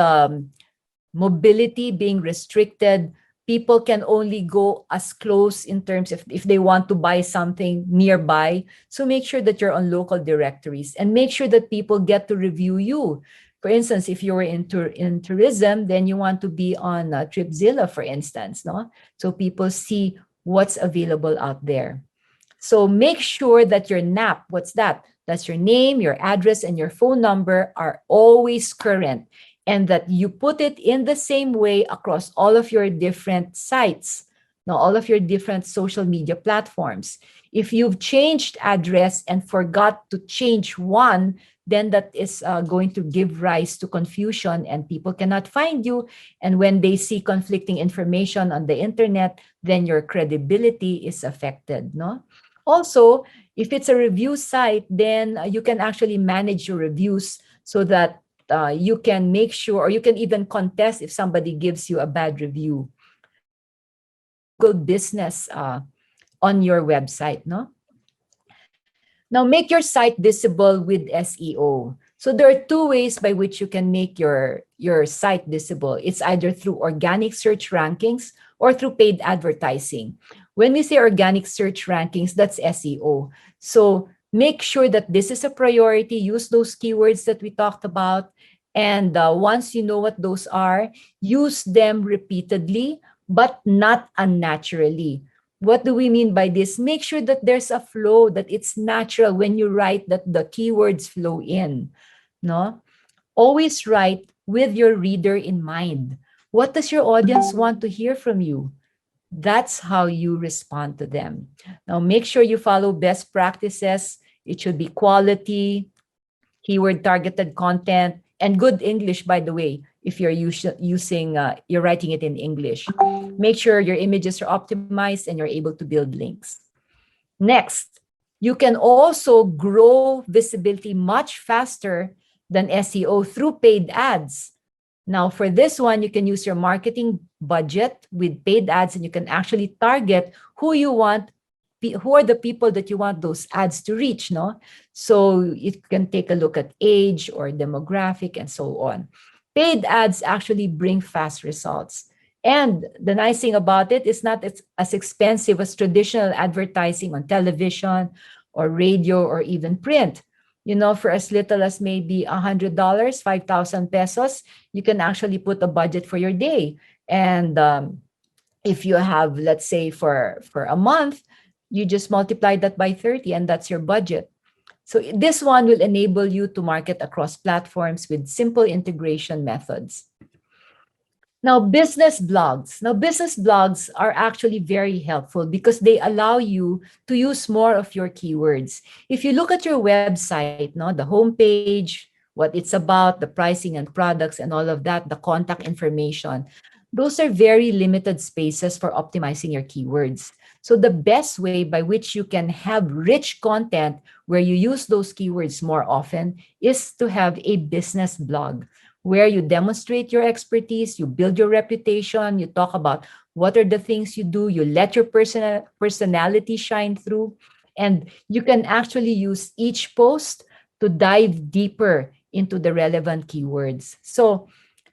mobility being restricted. People can only go as close in terms of if they want to buy something nearby. So make sure that you're on local directories and make sure that people get to review you. For instance, if you were in tourism, then you want to be on Tripzilla, for instance, no? So people see what's available out there. So make sure that your NAP, what's that? That's your name, your address, and your phone number are always current, and that you put it in the same way across all of your different sites, now all of your different social media platforms. If you've changed address and forgot to change one, then that is going to give rise to confusion and people cannot find you. And when they see conflicting information on the internet, then your credibility is affected, no? Also, if it's a review site, then you can actually manage your reviews so that you can make sure, or you can even contest if somebody gives you a bad review. Good business on your website, no? Now, make your site visible with SEO. So there are two ways by which you can make your site visible. It's either through organic search rankings or through paid advertising. When we say organic search rankings, that's SEO. So make sure that this is a priority. Use those keywords that we talked about. And once you know what those are, use them repeatedly, but not unnaturally. What do we mean by this? Make sure that there's a flow, that it's natural when you write, that the keywords flow in. No? Always write with your reader in mind. What does your audience want to hear from you? That's how you respond to them. Now, make sure you follow best practices. It should be quality, keyword targeted content, and good English, by the way, if you're you're writing it in English. Make sure your images are optimized and you're able to build links. Next, you can also grow visibility much faster than SEO through paid ads. Now, for this one, you can use your marketing budget with paid ads, and you can actually target who you want, who are the people that you want those ads to reach, no? So you can take a look at age or demographic and so on. Paid ads actually bring fast results. And the nice thing about it is not as expensive as traditional advertising on television or radio or even print. You know, for as little as maybe $100, 5,000 pesos, you can actually put a budget for your day. And if you have, let's say, for a month, you just multiply that by 30 and that's your budget. So this one will enable you to market across platforms with simple integration methods. Now, business blogs. Now, business blogs are actually very helpful because they allow you to use more of your keywords. If you look at your website, no, the homepage, what it's about, the pricing and products and all of that, the contact information, those are very limited spaces for optimizing your keywords. So the best way by which you can have rich content where you use those keywords more often is to have a business blog where you demonstrate your expertise, you build your reputation, you talk about what are the things you do, you let your personality shine through, and you can actually use each post to dive deeper into the relevant keywords. So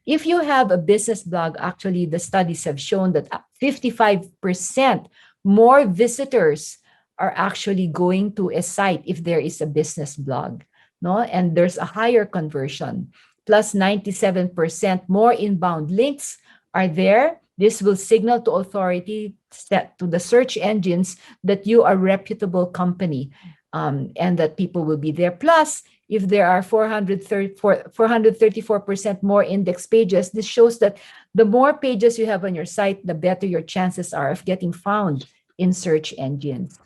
if you have a business blog, actually the studies have shown that 55% more visitors are actually going to a site if there is a business blog, no? And there's a higher conversion. Plus 97% more inbound links are there. This will signal to authority, to the search engines, that you are a reputable company, and that people will be there. Plus, if there are 434% more index pages, this shows that the more pages you have on your site, the better your chances are of getting found in search engines.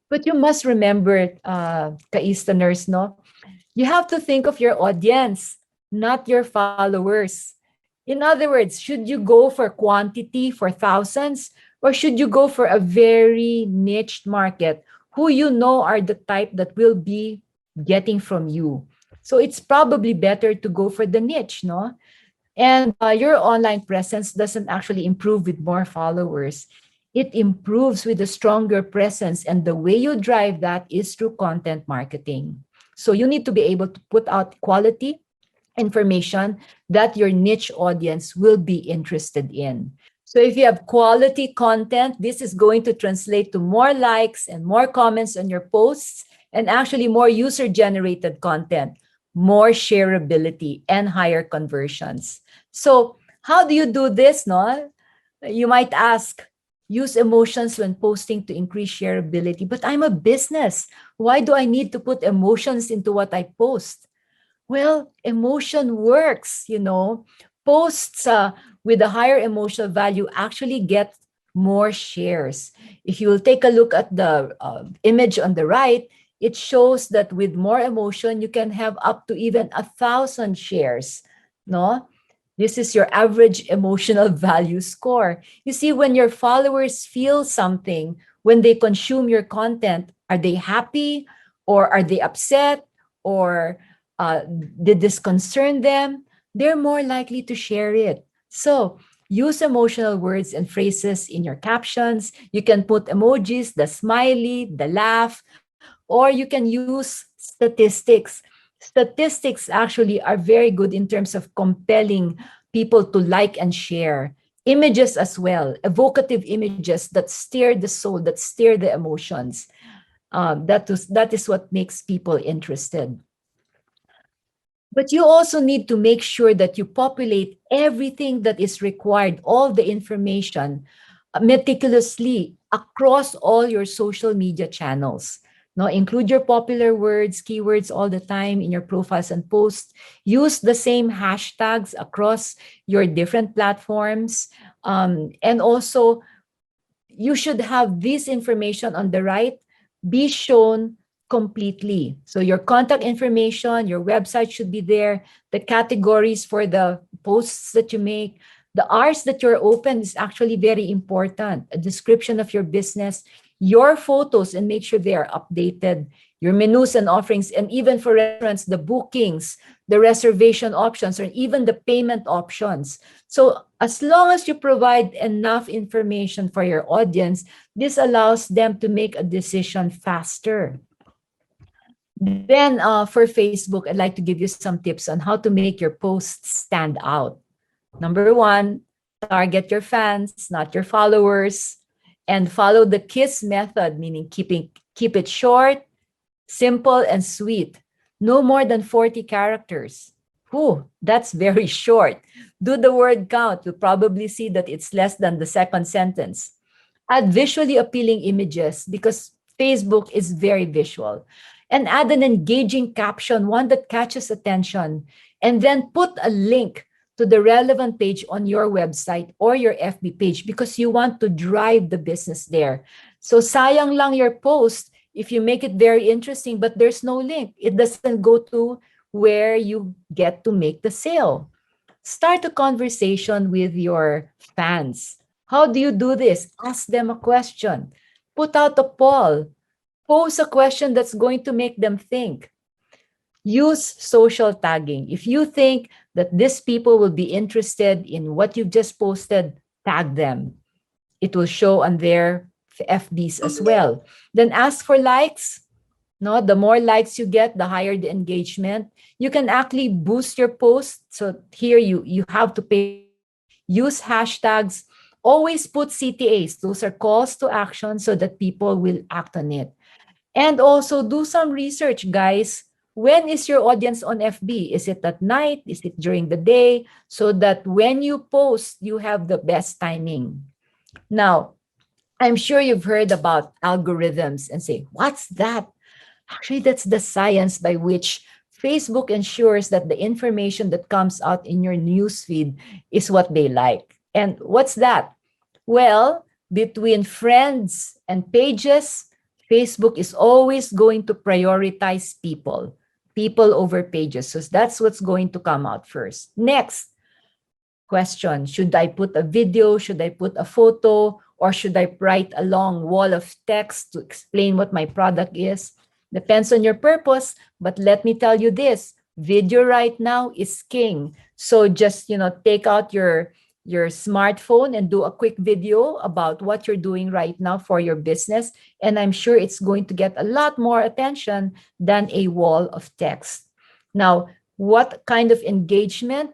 But you must remember, ka-Easterners, no? You have to think of your audience, not your followers. In other words, should you go for quantity for thousands, or should you go for a very niched market who you know are the type that will be getting from you? So it's probably better to go for the niche, no? And your online presence doesn't actually improve with more followers. It improves with a stronger presence, and the way you drive that is through content marketing. So you need to be able to put out quality information that your niche audience will be interested in. So if you have quality content, this is going to translate to more likes and more comments on your posts, and actually more user-generated content, more shareability, and higher conversions. So how do you do this, no? You might ask, use emotions when posting to increase shareability. But I'm a business. Why do I need to put emotions into what I post? Well, emotion works, you know. Posts with a higher emotional value actually get more shares. If you will take a look at the image on the right, it shows that with more emotion, you can have up to even 1,000 shares, no? This is your average emotional value score. You see, when your followers feel something, when they consume your content, are they happy, or are they upset, or did this concern them? They're more likely to share it. So use emotional words and phrases in your captions. You can put emojis, the smiley, the laugh, or you can use statistics. Statistics actually are very good in terms of compelling people to like and share. Images as well, evocative images that stir the soul, that stir the emotions. That is what makes people interested. But you also need to make sure that you populate everything that is required, all the information, meticulously across all your social media channels. No, include your popular words, keywords all the time in your profiles and posts. Use the same hashtags across your different platforms. And also, you should have this information on the right be shown completely. So your contact information, your website should be there, the categories for the posts that you make, the hours that you're open is actually very important, a description of your business, your photos, and make sure they are updated, your menus and offerings, and even for restaurants, the bookings, the reservation options, or even the payment options. So as long as you provide enough information for your audience, this allows them to make a decision faster. Then for Facebook, I'd like to give you some tips on how to make your posts stand out. Number one, target your fans, not your followers, and follow the KISS method, meaning keep it short, simple, and sweet. No more than 40 characters. Whew, that's very short. Do the word count. You'll probably see that it's less than the second sentence. Add visually appealing images because Facebook is very visual. and add an engaging caption, one that catches attention, and then put a link to the relevant page on your website or your FB page because you want to drive the business there. So sayang lang your post if you make it very interesting, but there's no link. It doesn't go to where you get to make the sale. Start a conversation with your fans. How do you do this? Ask them a question. Put out a poll. Pose a question that's going to make them think. Use social tagging. If you think that these people will be interested in what you've just posted, tag them. It will show on their FBs as well. Then ask for likes. No, the more likes you get, the higher the engagement. You can actually boost your post. So here you have to pay attention. Use hashtags. Always put CTAs. Those are calls to action so that people will act on it. And also do some research, guys. When is your audience on FB? Is it at night? Is it during the day? So that when you post, you have the best timing. Now, I'm sure you've heard about algorithms and say, what's that? Actually, that's the science by which Facebook ensures that the information that comes out in your newsfeed is what they like. And what's that? Well, between friends and pages, Facebook is always going to prioritize people over pages. So that's what's going to come out first. Next question, should I put a video? Should I put a photo? Or should I write a long wall of text to explain what my product is? Depends on your purpose, but let me tell you this, video right now is king. So just, take out your smartphone and do a quick video about what you're doing right now for your business. And I'm sure it's going to get a lot more attention than a wall of text. Now, what kind of engagement?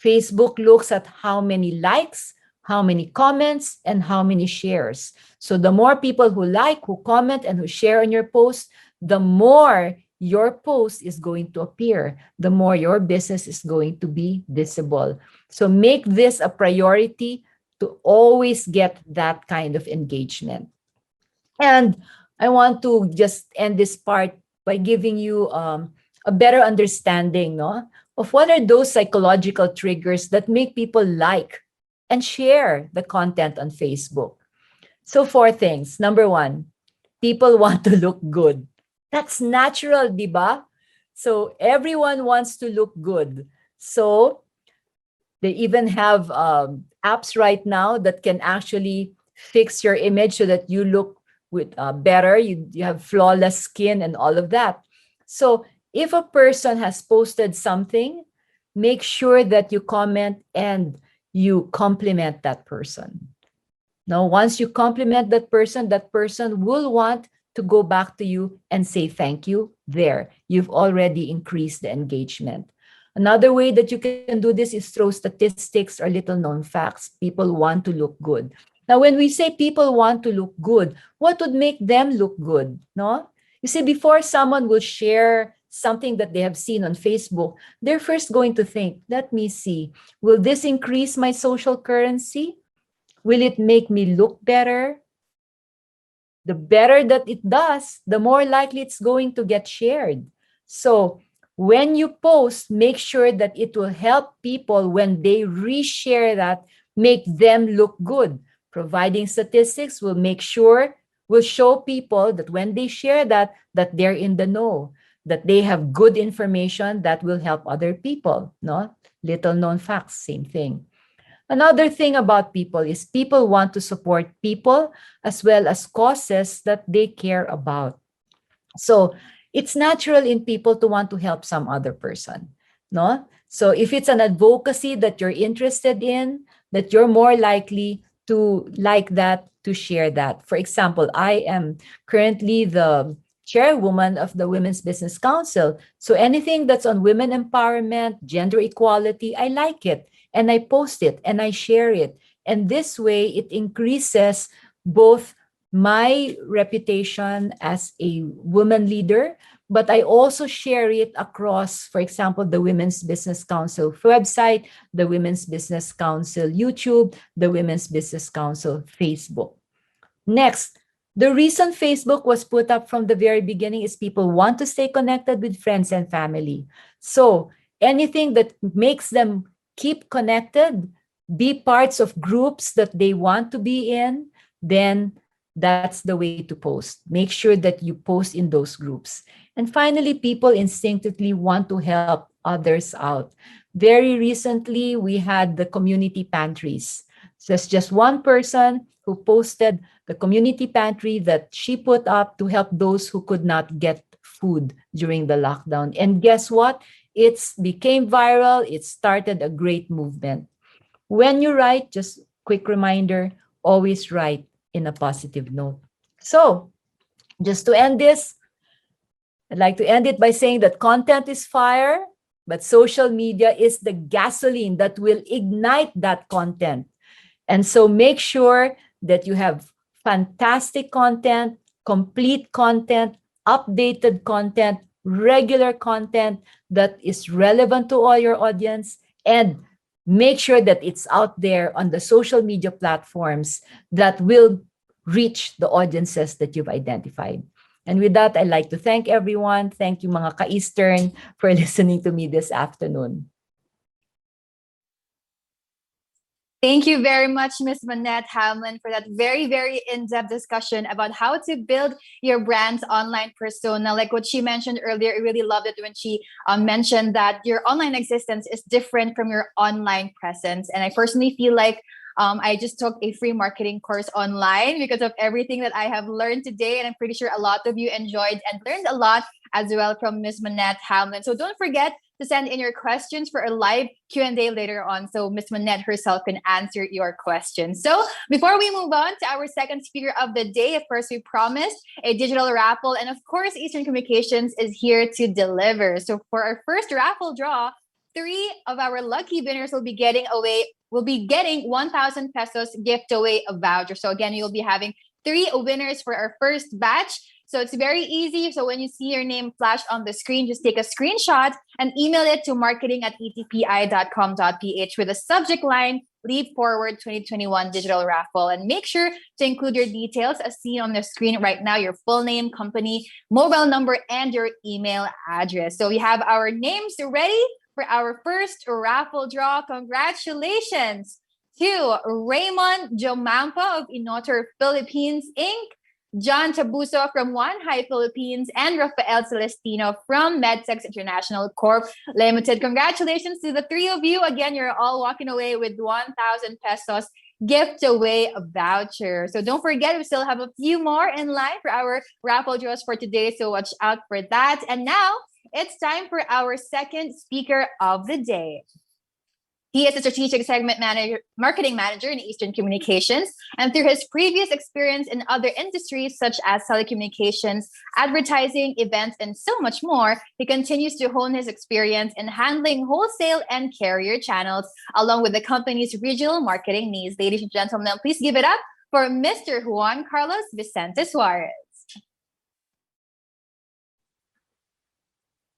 Facebook looks at how many likes, how many comments, and how many shares. So the more people who like, who comment, and who share on your post, the more your post is going to appear, the more your business is going to be visible. So make this a priority to always get that kind of engagement. And I want to just end this part by giving you a better understanding, of what are those psychological triggers that make people like and share the content on Facebook. So 4 things. Number 1, people want to look good. That's natural, diba? So everyone wants to look good. So they even have apps right now that can actually fix your image so that you look with better. You have flawless skin and all of that. So if a person has posted something, make sure that you comment and you compliment that person. Now, once you compliment that person will want to go back to you and say thank you. There, you've already increased the engagement. Another way that you can do this is throw statistics or little known facts. People want to look good. Now, when we say people want to look good, what would make them look good? No? You see, before someone will share something that they have seen on Facebook, they're first going to think, let me see, will this increase my social currency? Will it make me look better? The better that it does, the more likely it's going to get shared. So when you post, make sure that it will help people when they reshare that, make them look good. Providing statistics will show people that when they share that they're in the know, that they have good information that will help other people. No? Little known facts, same thing. Another thing about people is people want to support people as well as causes that they care about. So it's natural in people to want to help some other person. No? So if it's an advocacy that you're interested in, that you're more likely to like that, to share that. For example, I am currently the chairwoman of the Women's Business Council. So anything that's on women empowerment, gender equality, I like it. And I post it and I share it. And this way, it increases both my reputation as a woman leader, but I also share it across, for example, the Women's Business Council website, the Women's Business Council YouTube, the Women's Business Council Facebook. Next, The reason Facebook was put up from the very beginning is people want to stay connected with friends and family. So anything that makes them keep connected, be parts of groups that they want to be in, then that's the way to post. Make sure that you post in those groups. And finally, people instinctively want to help others out. Very recently, we had the community pantries. So it's just one person who posted the community pantry that she put up to help those who could not get food during the lockdown. And guess what? It's became viral. It started a great movement. When you write, just quick reminder, always write in a positive note. So, just to end this, I'd like to end it by saying that content is fire, but social media is the gasoline that will ignite that content. And so make sure that you have fantastic content, complete content, updated content, regular content that is relevant to all your audience, and make sure that it's out there on the social media platforms that will reach the audiences that you've identified. And with that, I'd like to thank everyone. Thank you mga ka-Eastern for listening to me this afternoon. Thank you very much, Miss Monette Hamlin, for that very, very in-depth discussion about how to build your brand's online persona. Like what she mentioned earlier, I really loved it when she mentioned that your online existence is different from your online presence. And I personally feel like I just took a free marketing course online because of everything that I have learned today. And I'm pretty sure a lot of you enjoyed and learned a lot as well from Miss Monette Hamlin. So don't forget to send in your questions for a live Q&A later on so Miss Monette herself can answer your questions. So before we move on to our second speaker of the day, of course, we promised a digital raffle. And of course, Eastern Communications is here to deliver. So for our first raffle draw, 3 of our lucky winners will be getting 1,000 pesos gift away a voucher. So again, you'll be having 3 winners for our first batch. So it's very easy. So when you see your name flashed on the screen, just take a screenshot and email it to marketing@etpi.com.ph with a subject line, Leap Forward 2021 Digital Raffle. And make sure to include your details as seen on the screen right now, your full name, company, mobile number, and your email address. So we have our names ready for our first raffle draw. Congratulations to Raymond Jomampa of Inotor Philippines, Inc., John Tabuso from One High Philippines, and Rafael Celestino from Medsex International Corp. Limited. Congratulations to the 3 of you. Again, you're all walking away with 1,000 pesos gift away a voucher. So don't forget, we still have a few more in line for our raffle draws for today. So watch out for that. And now it's time for our second speaker of the day. He is a strategic segment marketing manager in Eastern Communications. And through his previous experience in other industries such as telecommunications, advertising, events, and so much more, he continues to hone his experience in handling wholesale and carrier channels, along with the company's regional marketing needs. Ladies and gentlemen, please give it up for Mr. Juan Carlos Vicente Suarez.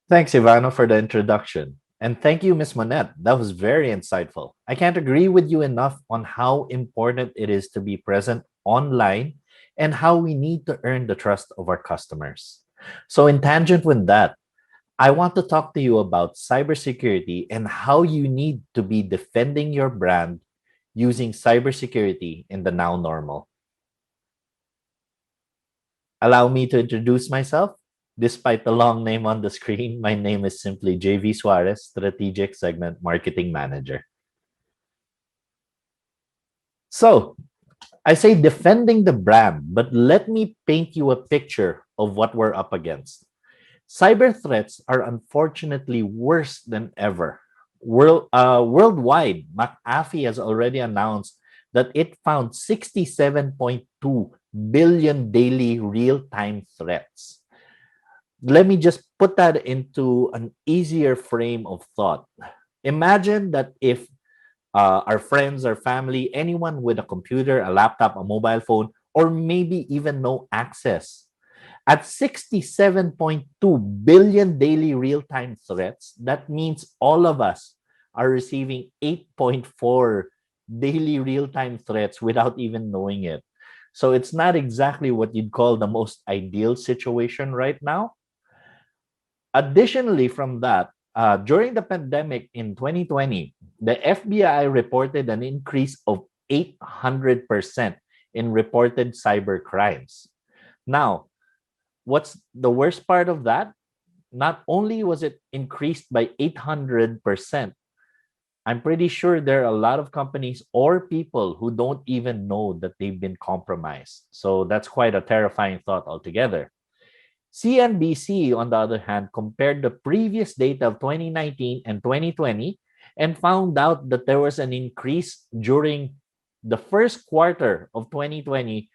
Thanks, Ivano, for the introduction. And thank you, Ms. Monette. That was very insightful. I can't agree with you enough on how important it is to be present online and how we need to earn the trust of our customers. So in tangent with that, I want to talk to you about cybersecurity and how you need to be defending your brand using cybersecurity in the now normal. Allow me to introduce myself. Despite the long name on the screen, my name is simply JV Suarez, Strategic Segment Marketing Manager. So, I say defending the brand, but let me paint you a picture of what we're up against. Cyber threats are unfortunately worse than ever. Worldwide, McAfee has already announced that it found 67.2 billion daily real-time threats. Let me just put that into an easier frame of thought. Imagine that if our friends, our family, anyone with a computer, a laptop, a mobile phone, or maybe even no access, at 67.2 billion daily real-time threats, that means all of us are receiving 8.4 daily real-time threats without even knowing it. So it's not exactly what you'd call the most ideal situation right now. Additionally, from that, during the pandemic in 2020, the FBI reported an increase of 800% in reported cyber crimes. Now, what's the worst part of that? Not only was it increased by 800%, I'm pretty sure there are a lot of companies or people who don't even know that they've been compromised. So that's quite a terrifying thought altogether. CNBC, on the other hand, compared the previous data of 2019 and 2020 and found out that there was an increase during the first quarter of 2020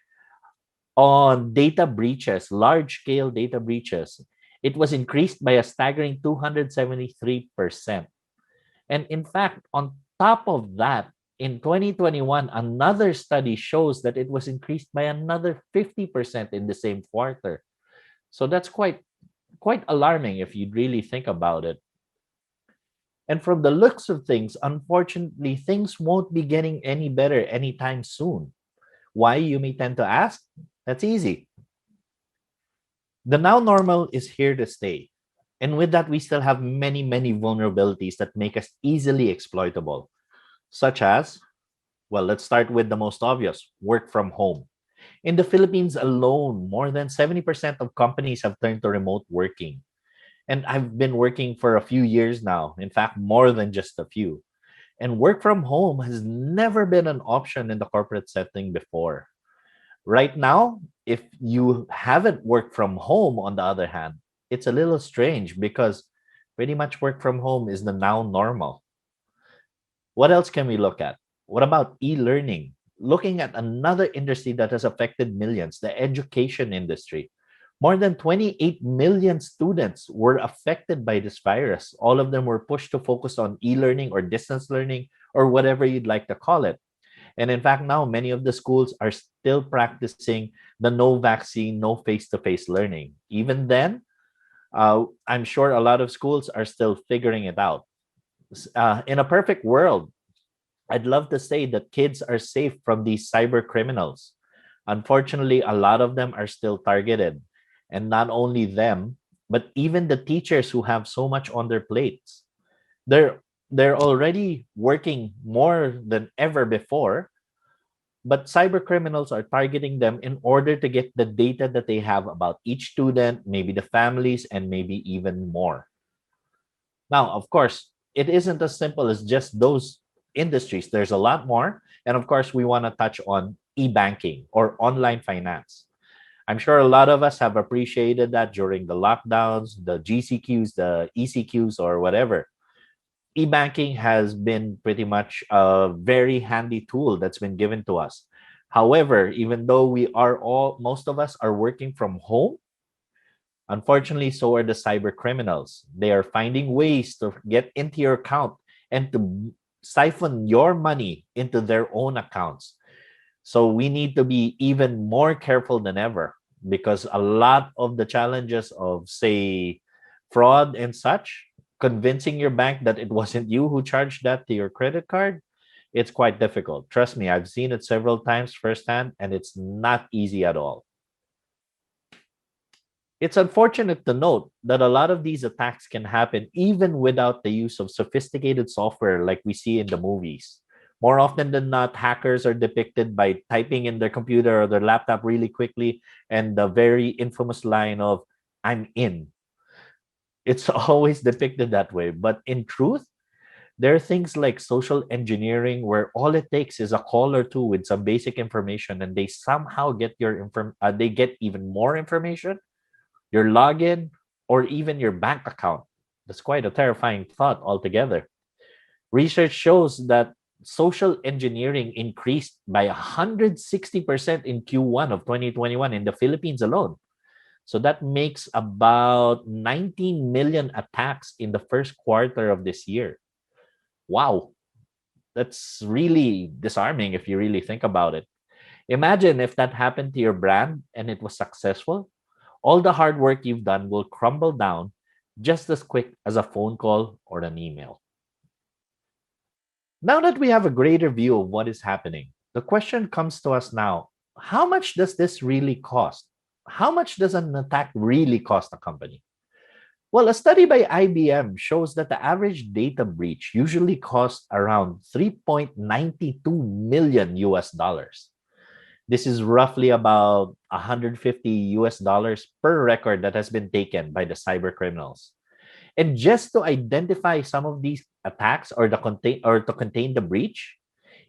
on data breaches, large scale data breaches. It was increased by a staggering 273%. And in fact, on top of that, in 2021, another study shows that it was increased by another 50% in the same quarter. So that's quite alarming if you really think about it. And from the looks of things, unfortunately, things won't be getting any better anytime soon. Why, you may tend to ask? That's easy. The now normal is here to stay. And with that, we still have many, many vulnerabilities that make us easily exploitable, such as, well, let's start with the most obvious: work from home. In the Philippines alone, more than 70% of companies have turned to remote working. And I've been working for a few years now, in fact, more than just a few. And work from home has never been an option in the corporate setting before. Right now, if you haven't worked from home, on the other hand, it's a little strange because pretty much work from home is the now normal. What else can we look at? What about e-learning? Looking at another industry that has affected millions, the education industry. More than 28 million students were affected by this virus. All of them were pushed to focus on e-learning or distance learning or whatever you'd like to call it. And in fact, now many of the schools are still practicing the no vaccine, no face-to-face learning. Even then, I'm sure a lot of schools are still figuring it out. In a perfect world, I'd love to say that kids are safe from these cyber criminals. Unfortunately, a lot of them are still targeted. And not only them, but even the teachers who have so much on their plates. They're they're already working more than ever before, but cyber criminals are targeting them in order to get the data that they have about each student, maybe the families, and maybe even more. Now, of course, it isn't as simple as just those industries. There's a lot more. And of course, we want to touch on e-banking or online finance. I'm sure a lot of us have appreciated that during the lockdowns, the GCQs, the ECQs, or whatever. E-banking has been pretty much a very handy tool that's been given to us. However, even though most of us are working from home, unfortunately, so are the cyber criminals. They are finding ways to get into your account and to siphon your money into their own accounts. So we need to be even more careful than ever because a lot of the challenges of, say, fraud and such, convincing your bank that it wasn't you who charged that to your credit card, it's quite difficult. Trust me, I've seen it several times firsthand, and it's not easy at all. It's unfortunate to note that a lot of these attacks can happen even without the use of sophisticated software like we see in the movies. More often than not, hackers are depicted by typing in their computer or their laptop really quickly and the very infamous line of, "I'm in." It's always depicted that way. But in truth, there are things like social engineering where all it takes is a call or two with some basic information and they somehow get they get even more information, your login, or even your bank account. That's quite a terrifying thought altogether. Research shows that social engineering increased by 160% in Q1 of 2021 in the Philippines alone. So that makes about 19 million attacks in the first quarter of this year. Wow, that's really disarming if you really think about it. Imagine if that happened to your brand and it was successful. All the hard work you've done will crumble down just as quick as a phone call or an email. Now that we have a greater view of what is happening, the question comes to us now: how much does this really cost? How much does an attack really cost a company? Well, a study by IBM shows that the average data breach usually costs around 3.92 million US dollars. This is roughly about 150 US dollars per record that has been taken by the cyber criminals. And just to identify some of these attacks or to contain the breach,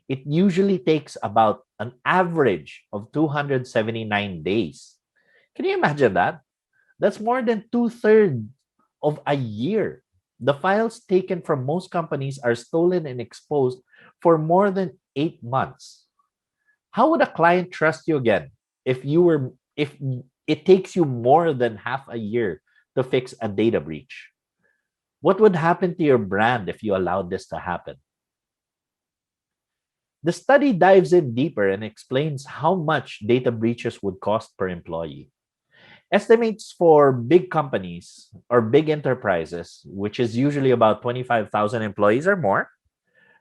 it usually takes about an average of 279 days. Can you imagine that? That's more than two-thirds of a year. The files taken from most companies are stolen and exposed for more than 8 months. How would a client trust you again if it takes you more than half a year to fix a data breach? What would happen to your brand if you allowed this to happen? The study dives in deeper and explains how much data breaches would cost per employee. Estimates for big companies or big enterprises, which is usually about 25,000 employees or more,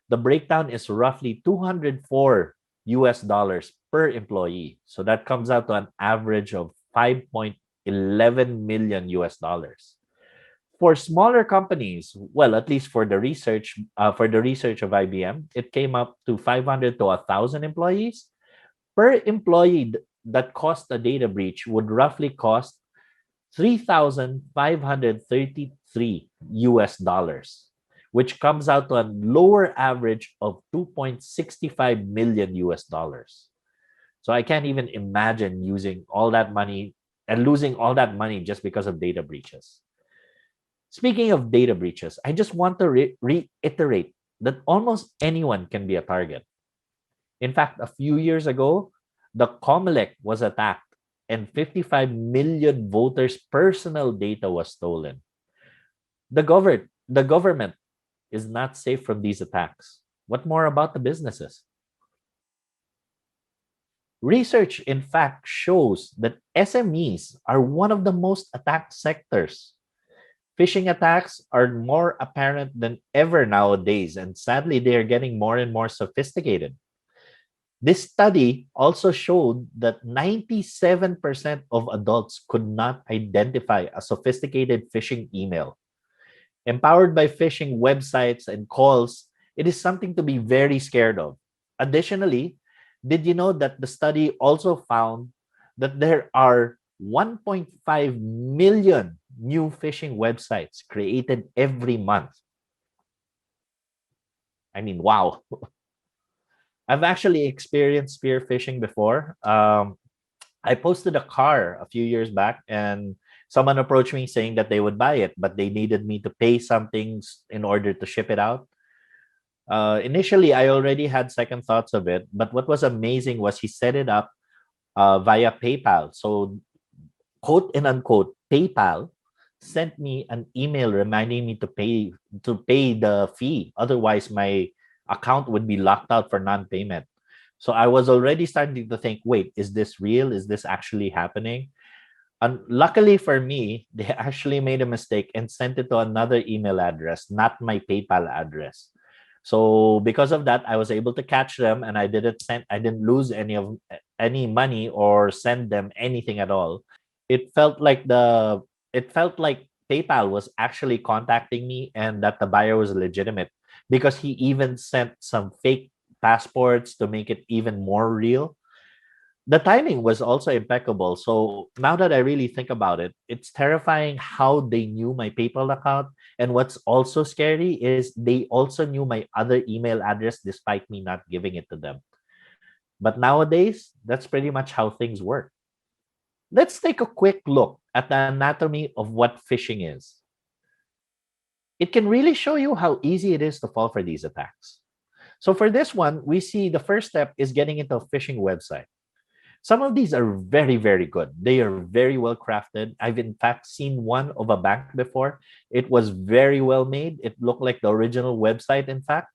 the breakdown is roughly 204 US dollars per employee. So that comes out to an average of 5.11 million US dollars. For smaller companies, well, at least for the research of IBM, it came up to 500 to 1,000 employees. Per employee that cost a data breach would roughly cost 3,533 US dollars, which comes out to a lower average of 2.65 million US dollars. So I can't even imagine using all that money and losing all that money just because of data breaches. Speaking of data breaches, I just want to reiterate that almost anyone can be a target. In fact, a few years ago, the COMELEC was attacked and 55 million voters' personal data was stolen. The government is not safe from these attacks. What more about the businesses? Research, in fact, shows that SMEs are one of the most attacked sectors. Phishing attacks are more apparent than ever nowadays, and sadly, they are getting more and more sophisticated. This study also showed that 97% of adults could not identify a sophisticated phishing email. Empowered by phishing websites and calls, it is something to be very scared of. Additionally, did you know that the study also found that there are 1.5 million new phishing websites created every month? I mean, wow. I've actually experienced spear phishing before. I posted a car a few years back, and someone approached me saying that they would buy it, but they needed me to pay some things in order to ship it out. Initially, I already had second thoughts of it, but what was amazing was he set it up via PayPal. So, quote and unquote, PayPal sent me an email reminding me to pay the fee. Otherwise, my account would be locked out for non-payment. So I was already starting to think, wait, is this real? Is this actually happening? And luckily for me, they actually made a mistake and sent it to another email address, not my PayPal address. So because of that, I was able to catch them, and I didn't lose any money or send them anything at all. It felt like PayPal was actually contacting me and that the buyer was legitimate, because he even sent some fake passports to make it even more real. The timing was also impeccable. So now that I really think about it, it's terrifying how they knew my PayPal account. And what's also scary is they also knew my other email address despite me not giving it to them. But nowadays, that's pretty much how things work. Let's take a quick look at the anatomy of what phishing is. It can really show you how easy it is to fall for these attacks. So for this one, we see the first step is getting into a phishing website. Some of these are very, very good. They are very well crafted. I've in fact seen one of a bank before. It was very well made. It looked like the original website, in fact.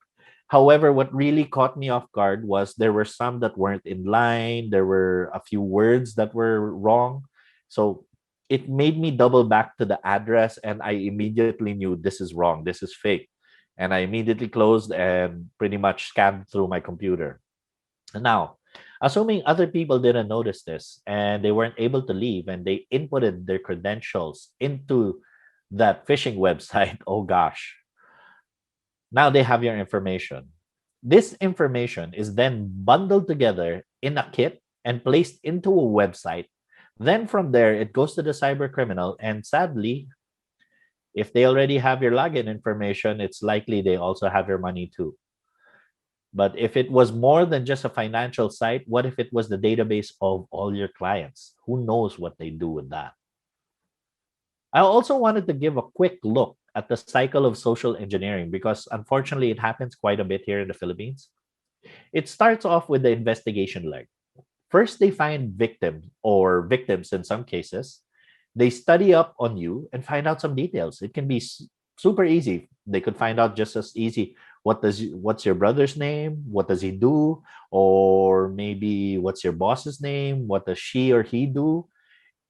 However, what really caught me off guard was there were some that weren't in line. There were a few words that were wrong. So it made me double back to the address, and I immediately knew this is wrong. This is fake. And I immediately closed and pretty much scanned through my computer. Now, Assuming other people didn't notice this and they weren't able to leave and they inputted their credentials into that phishing website, oh gosh, now they have your information. This information is then bundled together in a kit and placed into a website. Then from there, it goes to the cyber criminal. And sadly, if they already have your login information, it's likely they also have your money too. But if it was more than just a financial site, what if it was the database of all your clients? Who knows what they do with that? I also wanted to give a quick look at the cycle of social engineering because unfortunately it happens quite a bit here in the Philippines. It starts off with the investigation leg. First, they find victims or victims in some cases. They study up on you and find out some details. It can be super easy. They could find out just as easy what's your brother's name, what does he do, or maybe what's your boss's name, what does she or he do.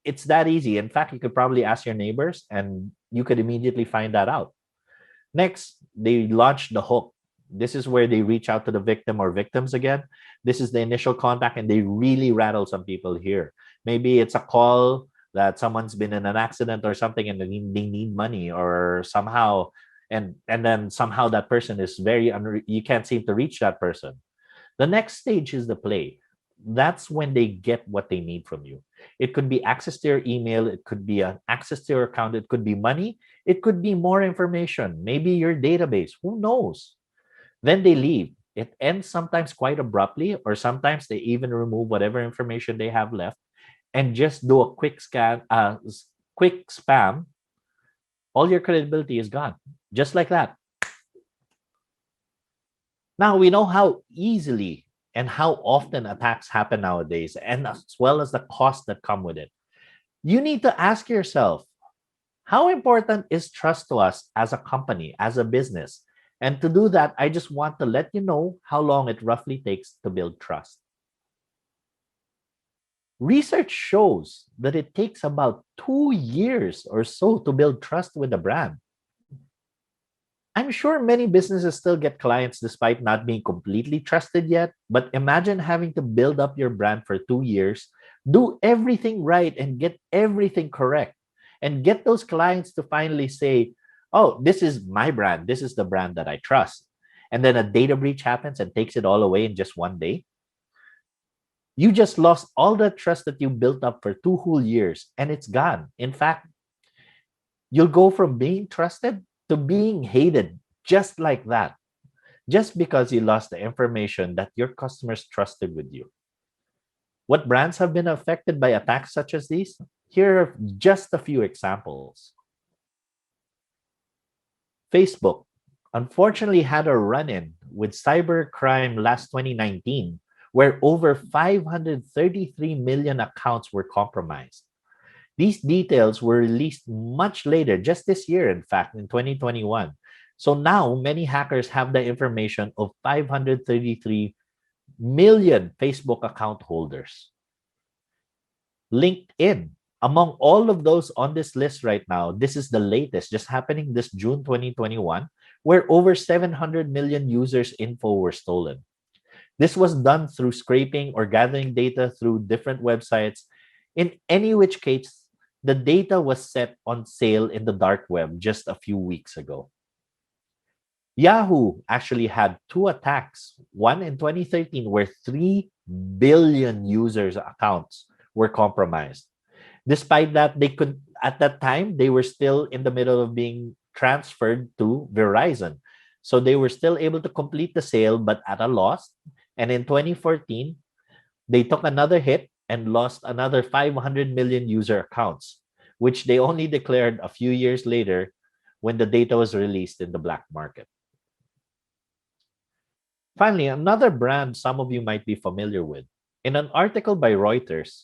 It's that easy. In fact, you could probably ask your neighbors and you could immediately find that out. Next, they launch the hook. This is where they reach out to the victim or victims again. This is the initial contact, and they really rattle some people here. Maybe it's a call that someone's been in an accident or something and they need money or somehow, and then somehow that person is you can't seem to reach that person. The next stage is the play. That's when they get what they need from you. It could be access to your email, it could be an access to your account, it could be money, it could be more information, maybe your database, who knows? Then they leave. It ends sometimes quite abruptly, or sometimes they even remove whatever information they have left and just do a quick spam. All your credibility is gone, just like that. Now we know how easily and how often attacks happen nowadays, and as well as the costs that come with it. You need to ask yourself, how important is trust to us as a company, as a business? And to do that, I just want to let you know how long it roughly takes to build trust. Research shows that it takes about 2 years or so to build trust with a brand. I'm sure many businesses still get clients despite not being completely trusted yet, but imagine having to build up your brand for 2 years, do everything right, and get everything correct, and get those clients to finally say, oh, this is my brand. This is the brand that I trust. And then a data breach happens and takes it all away in just one day. You just lost all the trust that you built up for 2 whole years and it's gone. In fact, you'll go from being trusted to being hated just like that, just because you lost the information that your customers trusted with you. What brands have been affected by attacks such as these? Here are just a few examples. Facebook unfortunately had a run-in with cybercrime last 2019, where over 533 million accounts were compromised. These details were released much later, just this year, in fact, in 2021. So now many hackers have the information of 533 million Facebook account holders. LinkedIn, among all of those on this list right now, this is the latest, just happening this June 2021, where over 700 million users' info were stolen. This was done through scraping or gathering data through different websites. In any which case, the data was set on sale in the dark web just a few weeks ago. Yahoo actually had 2 attacks, one in 2013 where 3 billion users' accounts were compromised. Despite that, at that time, they were still in the middle of being transferred to Verizon. So they were still able to complete the sale, but at a loss. And in 2014, they took another hit and lost another 500 million user accounts, which they only declared a few years later when the data was released in the black market. Finally, another brand some of you might be familiar with. In an article by Reuters,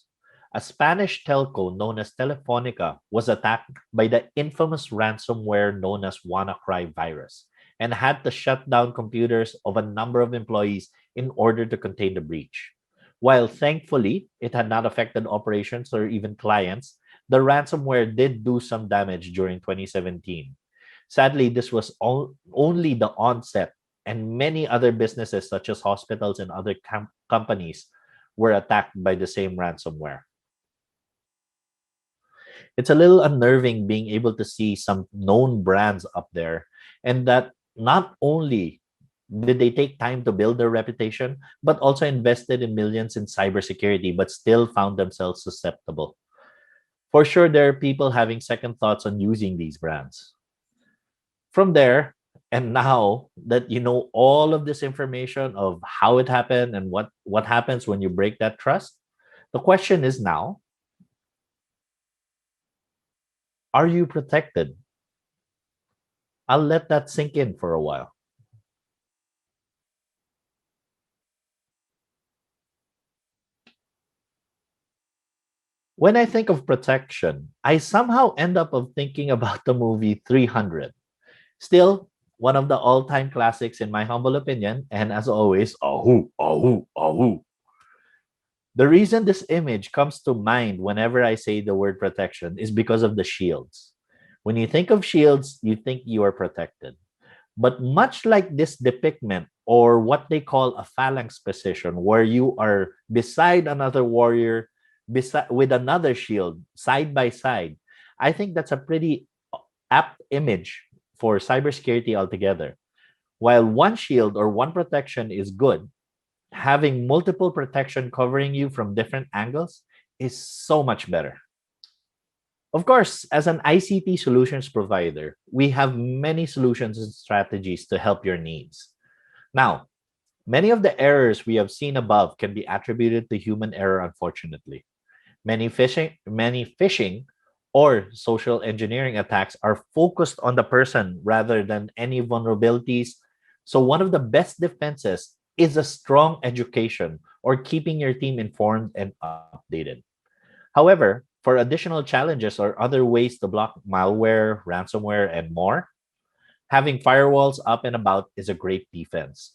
a Spanish telco known as Telefonica was attacked by the infamous ransomware known as WannaCry virus and had to shut down computers of a number of employees in order to contain the breach. While thankfully it had not affected operations or even clients, the ransomware did do some damage during 2017. Sadly, this was only the onset, and many other businesses, such as hospitals and other companies, were attacked by the same ransomware. It's a little unnerving being able to see some known brands up there, and that not only did they take time to build their reputation, but also invested in millions in cybersecurity, but still found themselves susceptible. For sure, there are people having second thoughts on using these brands. From there, and now that you know all of this information of how it happened and what happens when you break that trust, the question is now, are you protected? I'll let that sink in for a while. When I think of protection, I somehow end up of thinking about the movie 300. Still, one of the all-time classics in my humble opinion, and as always, ahoo, ahoo, ahoo. The reason this image comes to mind whenever I say the word protection is because of the shields. When you think of shields, you think you are protected. But much like this depictment, or what they call a phalanx position, where you are beside another warrior with another shield side by side, I think that's a pretty apt image for cybersecurity altogether. While one shield or one protection is good, having multiple protection covering you from different angles is so much better. Of course, as an ICT solutions provider, we have many solutions and strategies to help your needs. Now, many of the errors we have seen above can be attributed to human error, unfortunately. Many phishing or social engineering attacks are focused on the person rather than any vulnerabilities. So one of the best defenses is a strong education or keeping your team informed and updated. However, for additional challenges or other ways to block malware, ransomware, and more, having firewalls up and about is a great defense.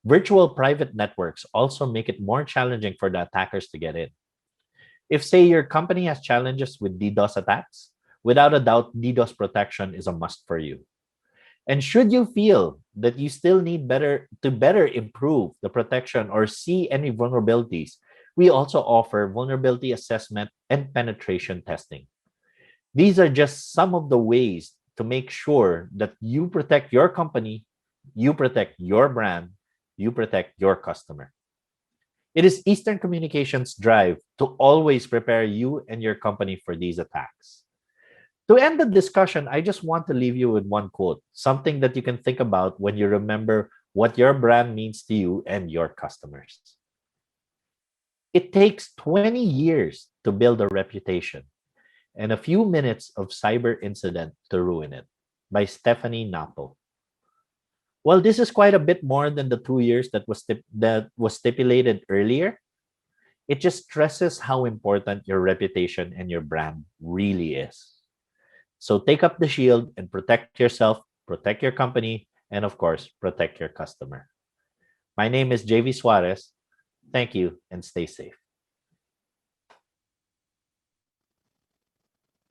Virtual private networks also make it more challenging for the attackers to get in. If, say, your company has challenges with DDoS attacks, without a doubt, DDoS protection is a must for you. And should you feel that you still need better improve the protection or see any vulnerabilities, we also offer vulnerability assessment and penetration testing. These are just some of the ways to make sure that you protect your company, you protect your brand, you protect your customer. It is Eastern Communications' drive to always prepare you and your company for these attacks. To end the discussion, I just want to leave you with one quote, something that you can think about when you remember what your brand means to you and your customers. It takes 20 years to build a reputation and a few minutes of cyber incident to ruin it. By Stephanie Napo. Well, this is quite a bit more than the 2 years that was stipulated earlier. It just stresses how important your reputation and your brand really is. So take up the shield and protect yourself, protect your company, and of course, protect your customer. My name is JV Suarez. Thank you and stay safe.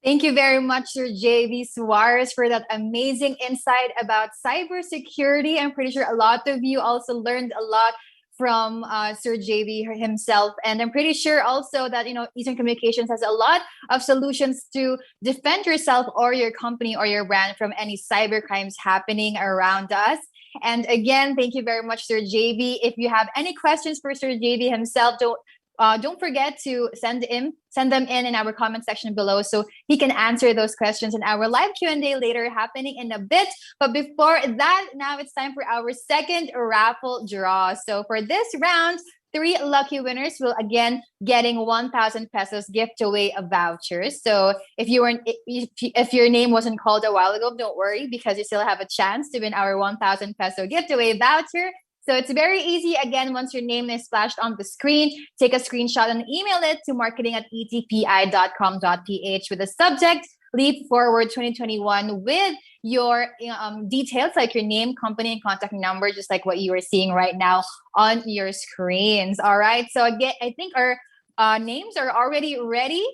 Thank you very much, Sir JV Suarez, for that amazing insight about cybersecurity. I'm pretty sure a lot of you also learned a lot from Sir JV himself. And I'm pretty sure also that, Eastern Communications has a lot of solutions to defend yourself or your company or your brand from any cyber crimes happening around us. And again, thank you very much, Sir JV. If you have any questions for Sir JV himself, don't forget to send them in our comment section below so he can answer those questions in our live Q&A later, happening in a bit. But before that, now it's time for our second raffle draw. So for this round, 3 lucky winners will again getting 1,000 pesos giveaway vouchers. So if your name wasn't called a while ago, don't worry, because you still have a chance to win our 1,000 peso giveaway voucher. So it's very easy. Again, once your name is flashed on the screen, take a screenshot and email it to marketing@etpi.com.ph with the subject Leap Forward 2021 with your details like your name, company, and contact number, just like what you are seeing right now on your screens. All right. So again, I think our names are already ready.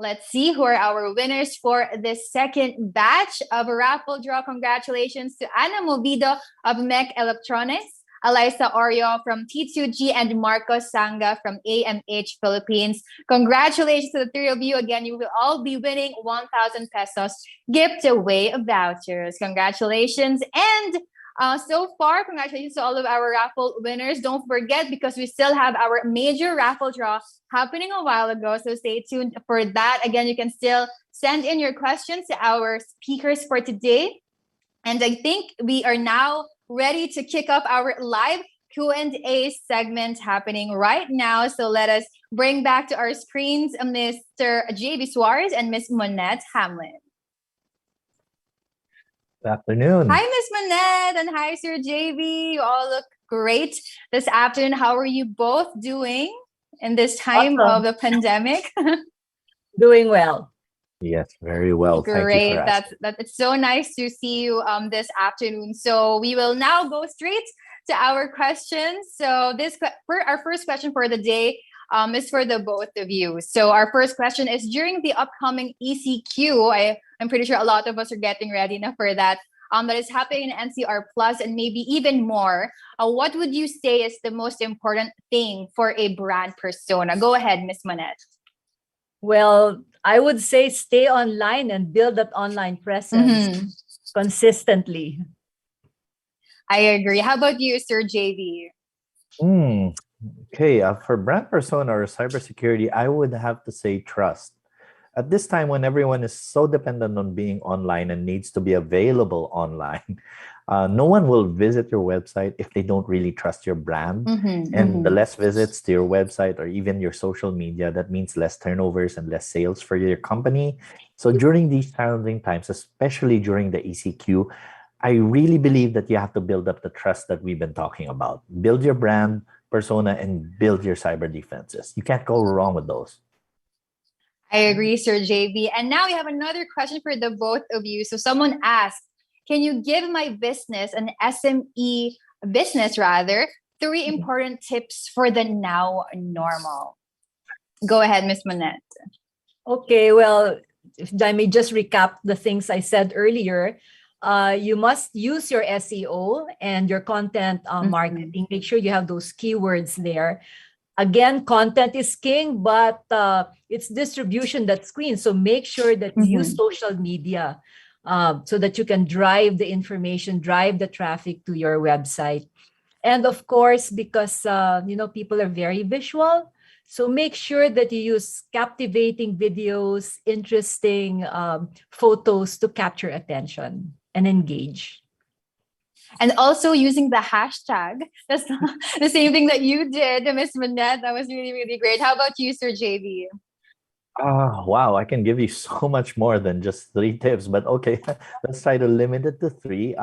Let's see who are our winners for this second batch of a raffle draw. Congratulations to Ana Movido of Mech Electronics, Eliza Oreo from T2G, and Marco Sanga from AMH Philippines. Congratulations to the three of you. Again, you will all be winning 1,000 pesos giveaway vouchers. Congratulations. And so far, congratulations to all of our raffle winners. Don't forget, because we still have our major raffle draw happening a while ago. So stay tuned for that. Again, you can still send in your questions to our speakers for today. And I think we are now ready to kick off our live Q&A segment happening right now. So let us bring back to our screens Mr. JB Suarez and Miss Monette Hamlin. Good afternoon. Hi, Miss Monette, and hi, Sir JB. You all look great this afternoon. How are you both doing in this time of the pandemic? Doing well. Yes, very well. Great. Thank you for asking. It's so nice to see you this afternoon. So we will now go straight to our questions. So our first question for the day is for the both of you. So our first question is, during the upcoming ECQ, I'm pretty sure a lot of us are getting ready now for that. That is happening in NCR Plus and maybe even more. What would you say is the most important thing for a brand persona? Go ahead, Miss Monette. Well, I would say stay online and build that online presence consistently. I agree. How about you, Sir JV? Okay, for brand persona or cybersecurity, I would have to say trust. At this time, when everyone is so dependent on being online and needs to be available online, no one will visit your website if they don't really trust your brand. And the less visits to your website or even your social media, that means less turnovers and less sales for your company. So during these challenging times, especially during the ECQ, I really believe that you have to build up the trust that we've been talking about. Build your brand persona and build your cyber defenses. You can't go wrong with those. I agree, Sir JV. And now we have another question for the both of you. So someone asked, can you give my business, an SME business rather, 3 important tips for the now normal? Go ahead, Miss Monette. Okay, well, if I may just recap the things I said earlier. You must use your SEO and your content marketing. Make sure you have those keywords there. Again, content is king, but it's distribution that's queen. So make sure that you use social media so that you can drive the information, drive the traffic to your website. And of course, because people are very visual, so make sure that you use captivating videos, interesting photos to capture attention and engage. And also using the hashtag. That's the same thing that you did, Miss Monette. That was really, really great. How about you, Sir JV? Wow, I can give you so much more than just 3 tips, but okay, let's try to limit it to 3.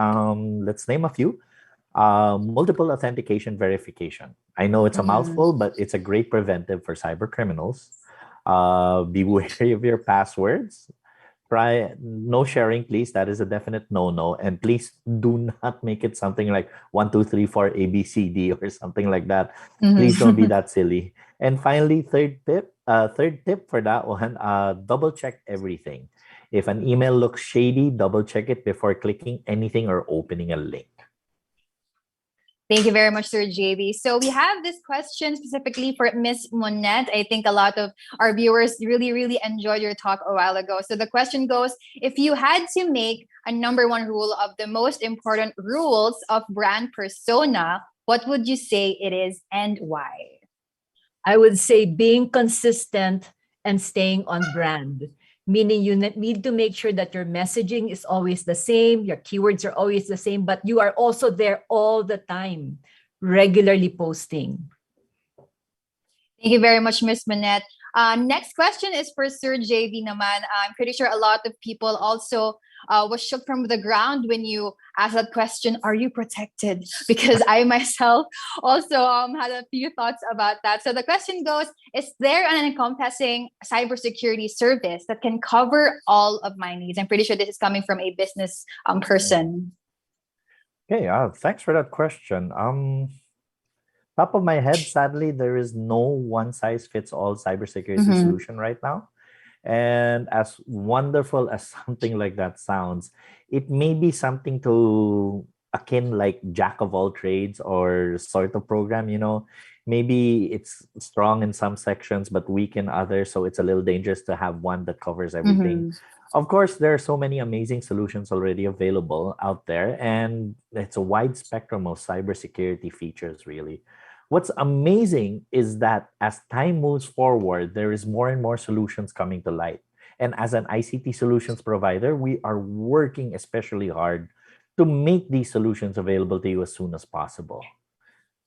Let's name a few. Multiple authentication verification. I know it's a mouthful, but it's a great preventive for cyber criminals. Be wary of your passwords. Try no sharing, please. That is a definite no. And please do not make it something like 1, 2, 3, 4 ABCD or something like that. Please don't be that silly. And finally, third tip for that one, double check everything. If an email looks shady, double check it before clicking anything or opening a link. Thank you very much, Sir JB. So we have this question specifically for Miss Monette. I think a lot of our viewers really, really enjoyed your talk a while ago. So the question goes, if you had to make a number 1 rule of the most important rules of brand persona, what would you say it is and why? I would say being consistent and staying on brand. Meaning you need to make sure that your messaging is always the same, your keywords are always the same, but you are also there all the time, regularly posting. Thank you very much, Miss Monette. Next question is for Sir JV naman. I'm pretty sure a lot of people also was shook from the ground when you asked that question, are you protected? Because I myself also had a few thoughts about that. So the question goes, is there an encompassing cybersecurity service that can cover all of my needs? I'm pretty sure this is coming from a business person. Okay, thanks for that question. Top of my head, sadly, there is no one-size-fits-all cybersecurity solution right now. And as wonderful as something like that sounds, it may be something to akin like jack of all trades or sort of program, maybe it's strong in some sections but weak in others, so it's a little dangerous to have one that covers everything. Mm-hmm. Of course, there are so many amazing solutions already available out there, and it's a wide spectrum of cybersecurity features, really. What's amazing is that as time moves forward, there is more and more solutions coming to light. And as an ICT solutions provider, we are working especially hard to make these solutions available to you as soon as possible.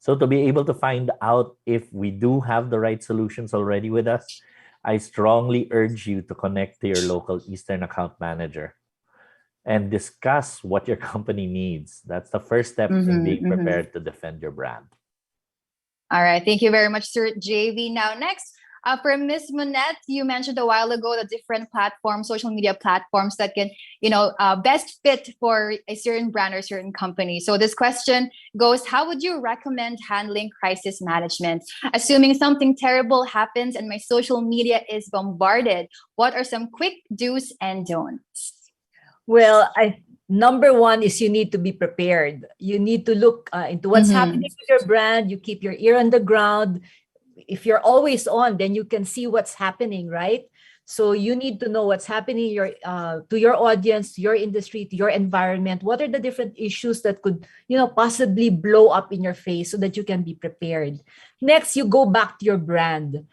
So to be able to find out if we do have the right solutions already with us, I strongly urge you to connect to your local Eastern account manager and discuss what your company needs. That's the first step in being Mm-hmm. Mm-hmm. prepared to defend your brand. All right. Thank you very much, Sir JV. Now, next, for Miss Monette, you mentioned a while ago the different platforms, social media platforms that can, best fit for a certain brand or certain company. So this question goes, how would you recommend handling crisis management? Assuming something terrible happens and my social media is bombarded, what are some quick do's and don'ts? Well, number one is you need to be prepared. You need to look into what's Mm-hmm. happening with your brand. You keep your ear on the ground. If you're always on, then you can see what's happening, right? So you need to know what's happening to your audience, to your industry, to your environment. What are the different issues that could, possibly blow up in your face so that you can be prepared. Next, you go back to your brand.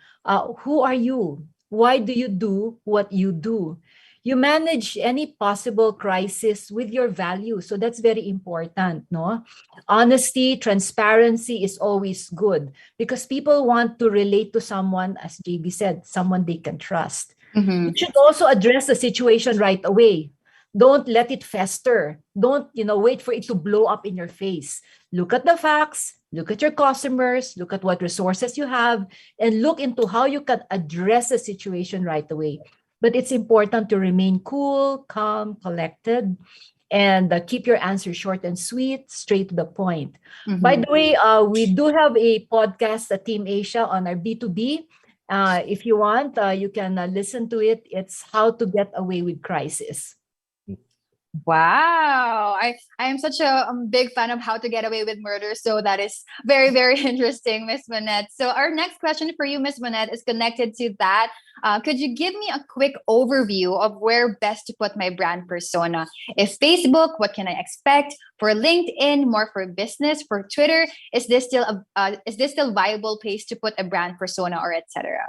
Who are you? Why do you do what you do? You manage any possible crisis with your values. So that's very important, no? Honesty, transparency is always good because people want to relate to someone, as JB said, someone they can trust. Mm-hmm. You should also address the situation right away. Don't let it fester. Don't, wait for it to blow up in your face. Look at the facts, look at your customers, look at what resources you have, and look into how you can address the situation right away. But it's important to remain cool, calm, collected, and keep your answer short and sweet, straight to the point. Mm-hmm. By the way, we do have a podcast at Team Asia on our B2B. If you want, you can listen to it. It's How to Get Away with Crisis. Wow. I am such a big fan of How to Get Away with Murder. So that is very, very interesting, Miss Monette. So our next question for you, Miss Monette, is connected to that. Could you give me a quick overview of where best to put my brand persona? If Facebook, what can I expect? For LinkedIn, more for business. For Twitter, is this still viable place to put a brand persona, or etc.?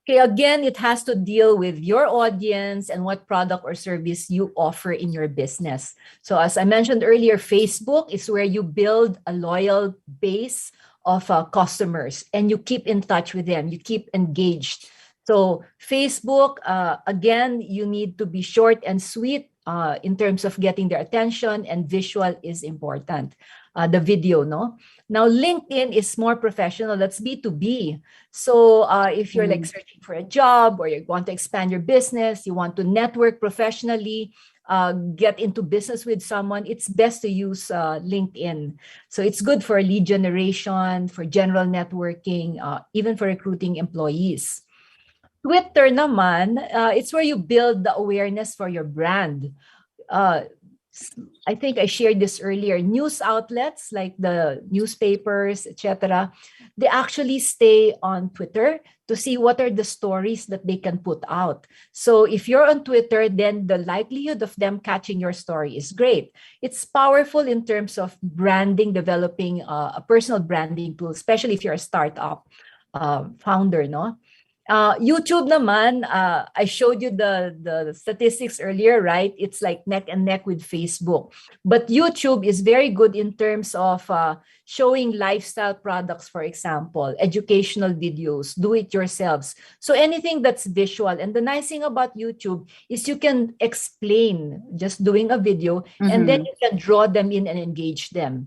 Okay, again, it has to deal with your audience and what product or service you offer in your business. So as I mentioned earlier, Facebook is where you build a loyal base of customers and you keep in touch with them, you keep engaged. So Facebook, again, you need to be short and sweet in terms of getting their attention, and visual is important. The video, no? Now, LinkedIn is more professional. That's B2B. So if you're like searching for a job or you want to expand your business, you want to network professionally, get into business with someone, it's best to use LinkedIn. So it's good for lead generation, for general networking, even for recruiting employees. Twitter naman, it's where you build the awareness for your brand. I think I shared this earlier. News outlets like the newspapers, etc., they actually stay on Twitter to see what are the stories that they can put out. So if you're on Twitter, then the likelihood of them catching your story is great. It's powerful in terms of branding, developing a personal branding tool, especially if you're a startup founder, no? YouTube naman, I showed you the statistics earlier, right? It's like neck and neck with Facebook. But YouTube is very good in terms of showing lifestyle products, for example, educational videos, do-it-yourselves. So anything that's visual. And the nice thing about YouTube is you can explain just doing a video, and then you can draw them in and engage them.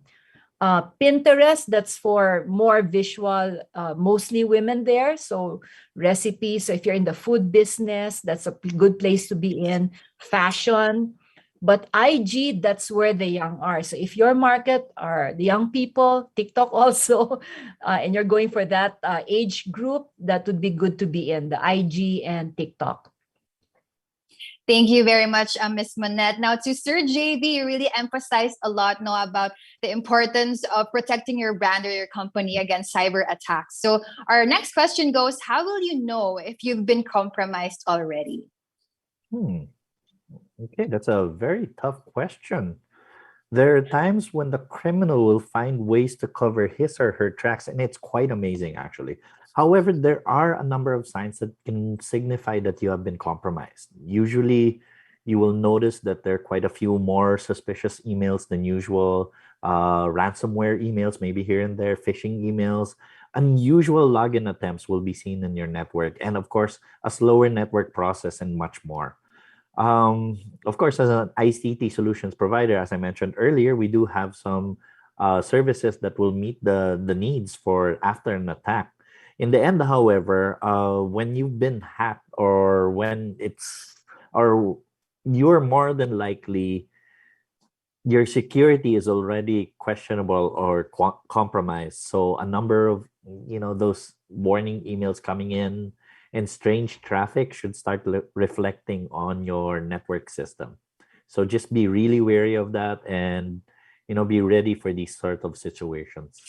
Pinterest, that's for more visual, mostly women there. So recipes, so if you're in the food business, that's a good place to be in. Fashion. But IG, that's where the young are. So if your market are the young people, TikTok also, and you're going for that age group, that would be good to be in the IG and TikTok. Thank you very much, Ms. Monette. Now, to Sir JB, you really emphasized a lot no, about the importance of protecting your brand or your company against cyber attacks. So, our next question goes: how will you know if you've been compromised already? Okay, that's a very tough question. There are times when the criminal will find ways to cover his or her tracks, and it's quite amazing, actually. However, there are a number of signs that can signify that you have been compromised. Usually, you will notice that there are quite a few more suspicious emails than usual, ransomware emails, maybe here and there, phishing emails. Unusual login attempts will be seen in your network, and of course, a slower network process, and much more. Of course, as an ICT solutions provider, as I mentioned earlier, we do have some services that will meet the needs for after an attack. In the end, however, when you've been hacked or when or you're more than likely your security is already questionable or compromised. So a number of those warning emails coming in and strange traffic should start reflecting on your network system. So just be really wary of that, and be ready for these sort of situations.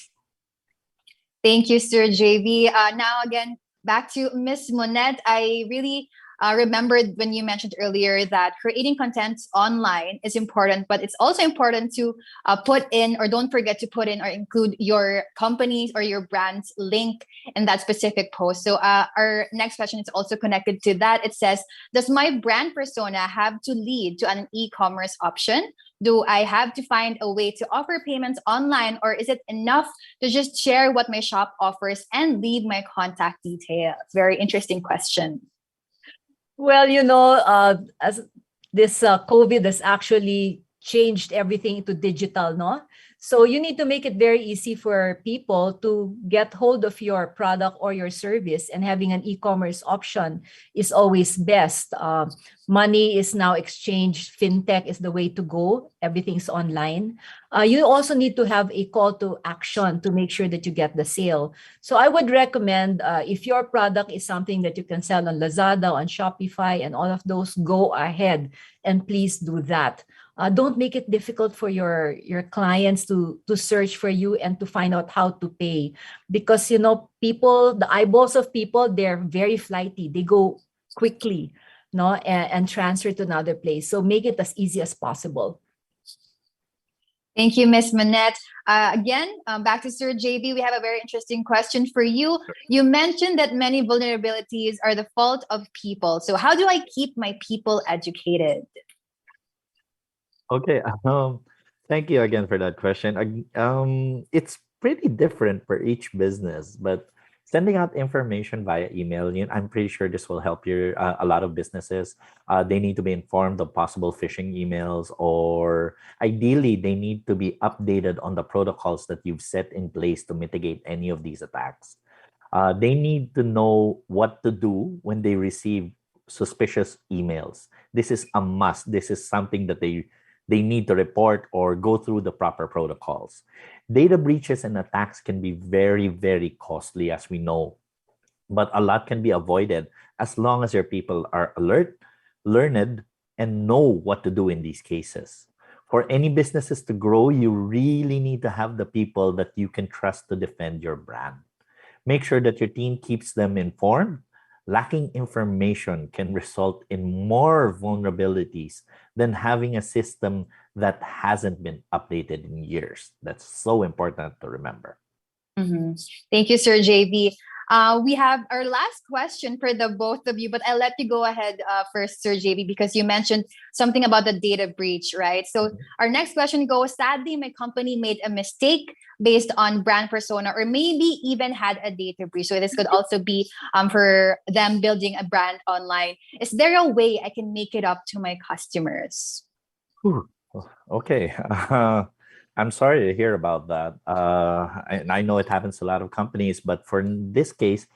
Thank you, Sir JB. Now, again, back to Miss Monette. I really remembered when you mentioned earlier that creating content online is important, but it's also important to put in, or don't forget to put in or include your company's or your brand's link in that specific post. So our next question is also connected to that. It says, does my brand persona have to lead to an e-commerce option? Do I have to find a way to offer payments online, or is it enough to just share what my shop offers and leave my contact details? Very interesting question. Well, as this COVID has actually changed everything into digital, no? So you need to make it very easy for people to get hold of your product or your service, and having an e-commerce option is always best. Money is now exchanged. Fintech is the way to go. Everything's online. You also need to have a call to action to make sure that you get the sale. So I would recommend, if your product is something that you can sell on Lazada, on Shopify, and all of those, go ahead and please do that. Don't make it difficult for your clients to search for you and to find out how to pay, because people, the eyeballs of people, they're very flighty. They go quickly, no, and transfer to another place. So make it as easy as possible. Thank you, Ms. Monette. Again, back to Sir JB, we have a very interesting question for you. You mentioned that many vulnerabilities are the fault of people. So how do I keep my people educated? Okay. Thank you again for that question. It's pretty different for each business, but sending out information via email, I'm pretty sure this will help a lot of businesses. They need to be informed of possible phishing emails, or ideally, they need to be updated on the protocols that you've set in place to mitigate any of these attacks. They need to know what to do when they receive suspicious emails. This is a must. This is something that they need to report or go through the proper protocols. Data breaches and attacks can be very, very costly, as we know, but a lot can be avoided as long as your people are alert, learned, and know what to do in these cases. For any businesses to grow, you really need to have the people that you can trust to defend your brand. Make sure that your team keeps them informed. Lacking information can result in more vulnerabilities than having a system that hasn't been updated in years. That's so important to remember. Mm-hmm. Thank you, Sir JB. We have our last question for the both of you, but I'll let you go ahead first, Sir JB, because you mentioned something about the data breach, right? So our next question goes, sadly, my company made a mistake based on brand persona, or maybe even had a data breach. So this could also be for them building a brand online. Is there a way I can make it up to my customers? Okay. I'm sorry to hear about that. I know it happens to a lot of companies, but for this case,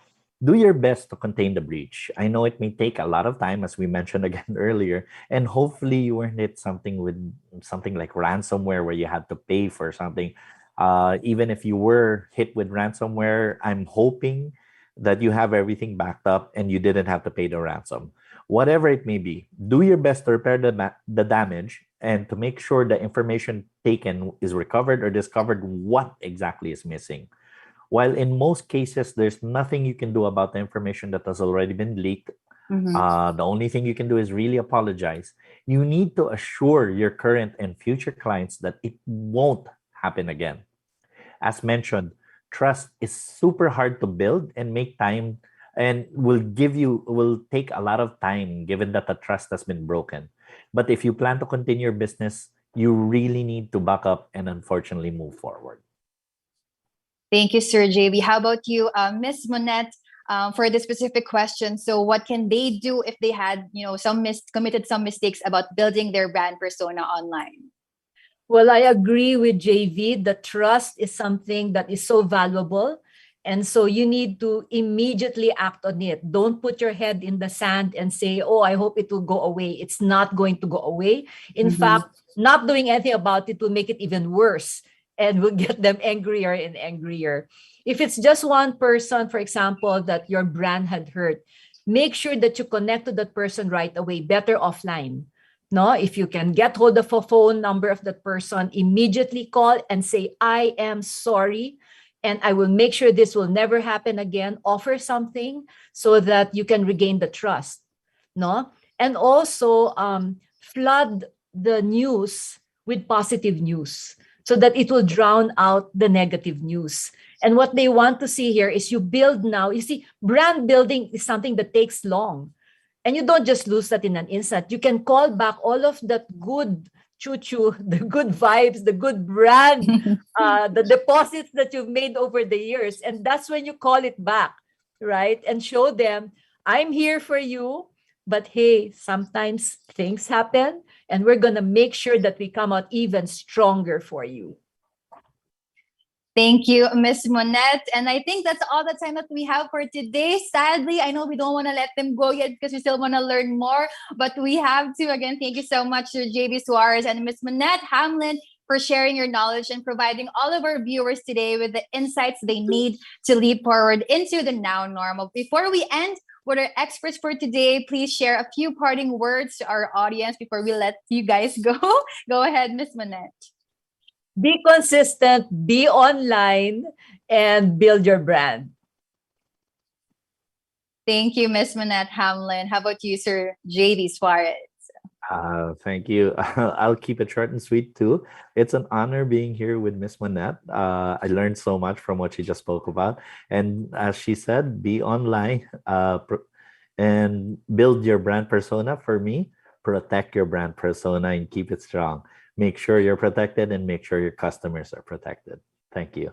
do your best to contain the breach. I know it may take a lot of time, as we mentioned again earlier, and hopefully you weren't hit something like ransomware where you had to pay for something. Even if you were hit with ransomware, I'm hoping that you have everything backed up and you didn't have to pay the ransom. Whatever it may be, do your best to repair the damage and to make sure the information taken is recovered or discovered what exactly is missing. While in most cases, there's nothing you can do about the information that has already been leaked, the only thing you can do is really apologize. You need to assure your current and future clients that it won't happen again. As mentioned, trust is super hard to build and make time and will take a lot of time given that the trust has been broken. But if you plan to continue your business, you really need to back up and unfortunately move forward. Thank you, Sir JB. How about you, Miss Monette, for the specific question? So, what can they do if they had, committed some mistakes about building their brand persona online? Well, I agree with JV. The trust is something that is so valuable. And so you need to immediately act on it. Don't put your head in the sand and say, oh, I hope it will go away. It's not going to go away. In fact, not doing anything about it will make it even worse and will get them angrier and angrier. If it's just one person, for example, that your brand had hurt, make sure that you connect to that person right away, better offline. No, if you can get hold of a phone number of that person, immediately call and say, I am sorry, and I will make sure this will never happen again. Offer something so that you can regain the trust. No, and also flood the news with positive news so that it will drown out the negative news. And what they want to see here is you build now. You see, brand building is something that takes long. And you don't just lose that in an instant. You can call back all of that good choo-choo, the good vibes, the good brand, the deposits that you've made over the years. And that's when you call it back, right? And show them, I'm here for you. But hey, sometimes things happen. And we're going to make sure that we come out even stronger for you. Thank you, Miss Monette. And I think that's all the time that we have for today. Sadly, I know we don't want to let them go yet because we still want to learn more, but we have to. Again, thank you so much to JB Suarez and Miss Monette Hamlin for sharing your knowledge and providing all of our viewers today with the insights they need to leap forward into the now normal. Before we end with our experts for today, please share a few parting words to our audience before we let you guys go. Go ahead, Miss Monette. Be consistent, be online, and build your brand. Thank you, Miss Monette Hamlin. How about you, Sir JD Suarez? Thank you. I'll keep it short and sweet too. It's an honor being here with Miss Monette. I learned so much from what she just spoke about. And as she said, be online and build your brand persona. For me, protect your brand persona and keep it strong. Make sure you're protected and make sure your customers are protected. Thank you.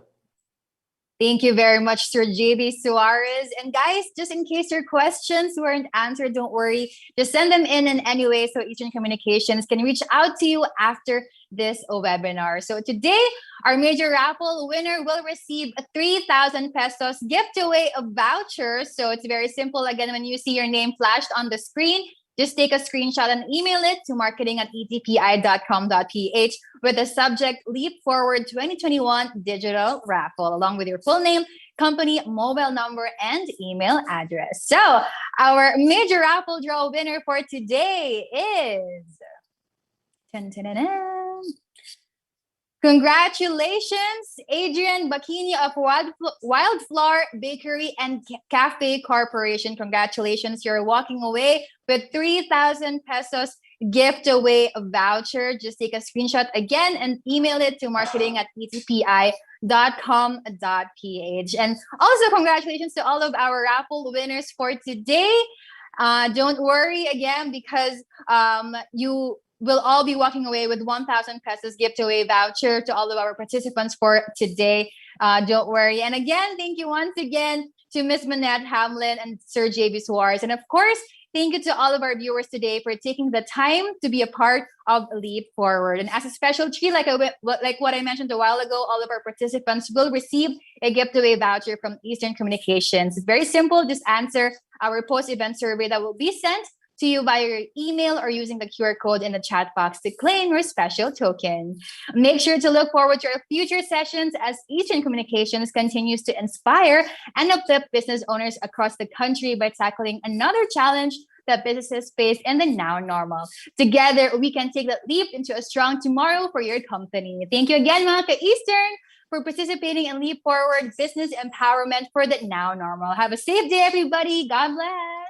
Thank you very much, Sir JB Suarez. And guys, just in case your questions weren't answered, don't worry. Just send them in any way so Eastern Communications can reach out to you after this webinar. So today, our major raffle winner will receive a 3,000 pesos giveaway of vouchers. So it's very simple. Again, when you see your name flashed on the screen, just take a screenshot and email it to marketing@etpi.com.ph with the subject Leap Forward 2021 Digital Raffle, along with your full name, company, mobile number, and email address. So our major raffle draw winner for today is... Congratulations, Adrian Bacchini of Wildflower Bakery and Cafe Corporation. Congratulations, you're walking away with 3,000 pesos giveaway voucher. Just take a screenshot again and email it to marketing@etpi.com.ph. And also congratulations to all of our raffle winners for today. Don't worry again, because you will all be walking away with 1,000 pesos giveaway voucher to all of our participants for today. Don't worry. And again, thank you once again to Miss Monette Hamlin and Sir JB Suarez. And of course, thank you to all of our viewers today for taking the time to be a part of Leap Forward. And as a special treat, like what I mentioned a while ago, all of our participants will receive a giveaway voucher from Eastern Communications. It's very simple. Just answer our post-event survey that will be sent to you via your email or using the QR code in the chat box to claim your special token. Make sure to look forward to our future sessions as Eastern Communications continues to inspire and uplift business owners across the country by tackling another challenge that businesses face in the now normal. Together, we can take that leap into a strong tomorrow for your company. Thank you again, mga ka-Eastern, for participating in Leap Forward Business Empowerment for the now normal. Have a safe day, everybody. God bless.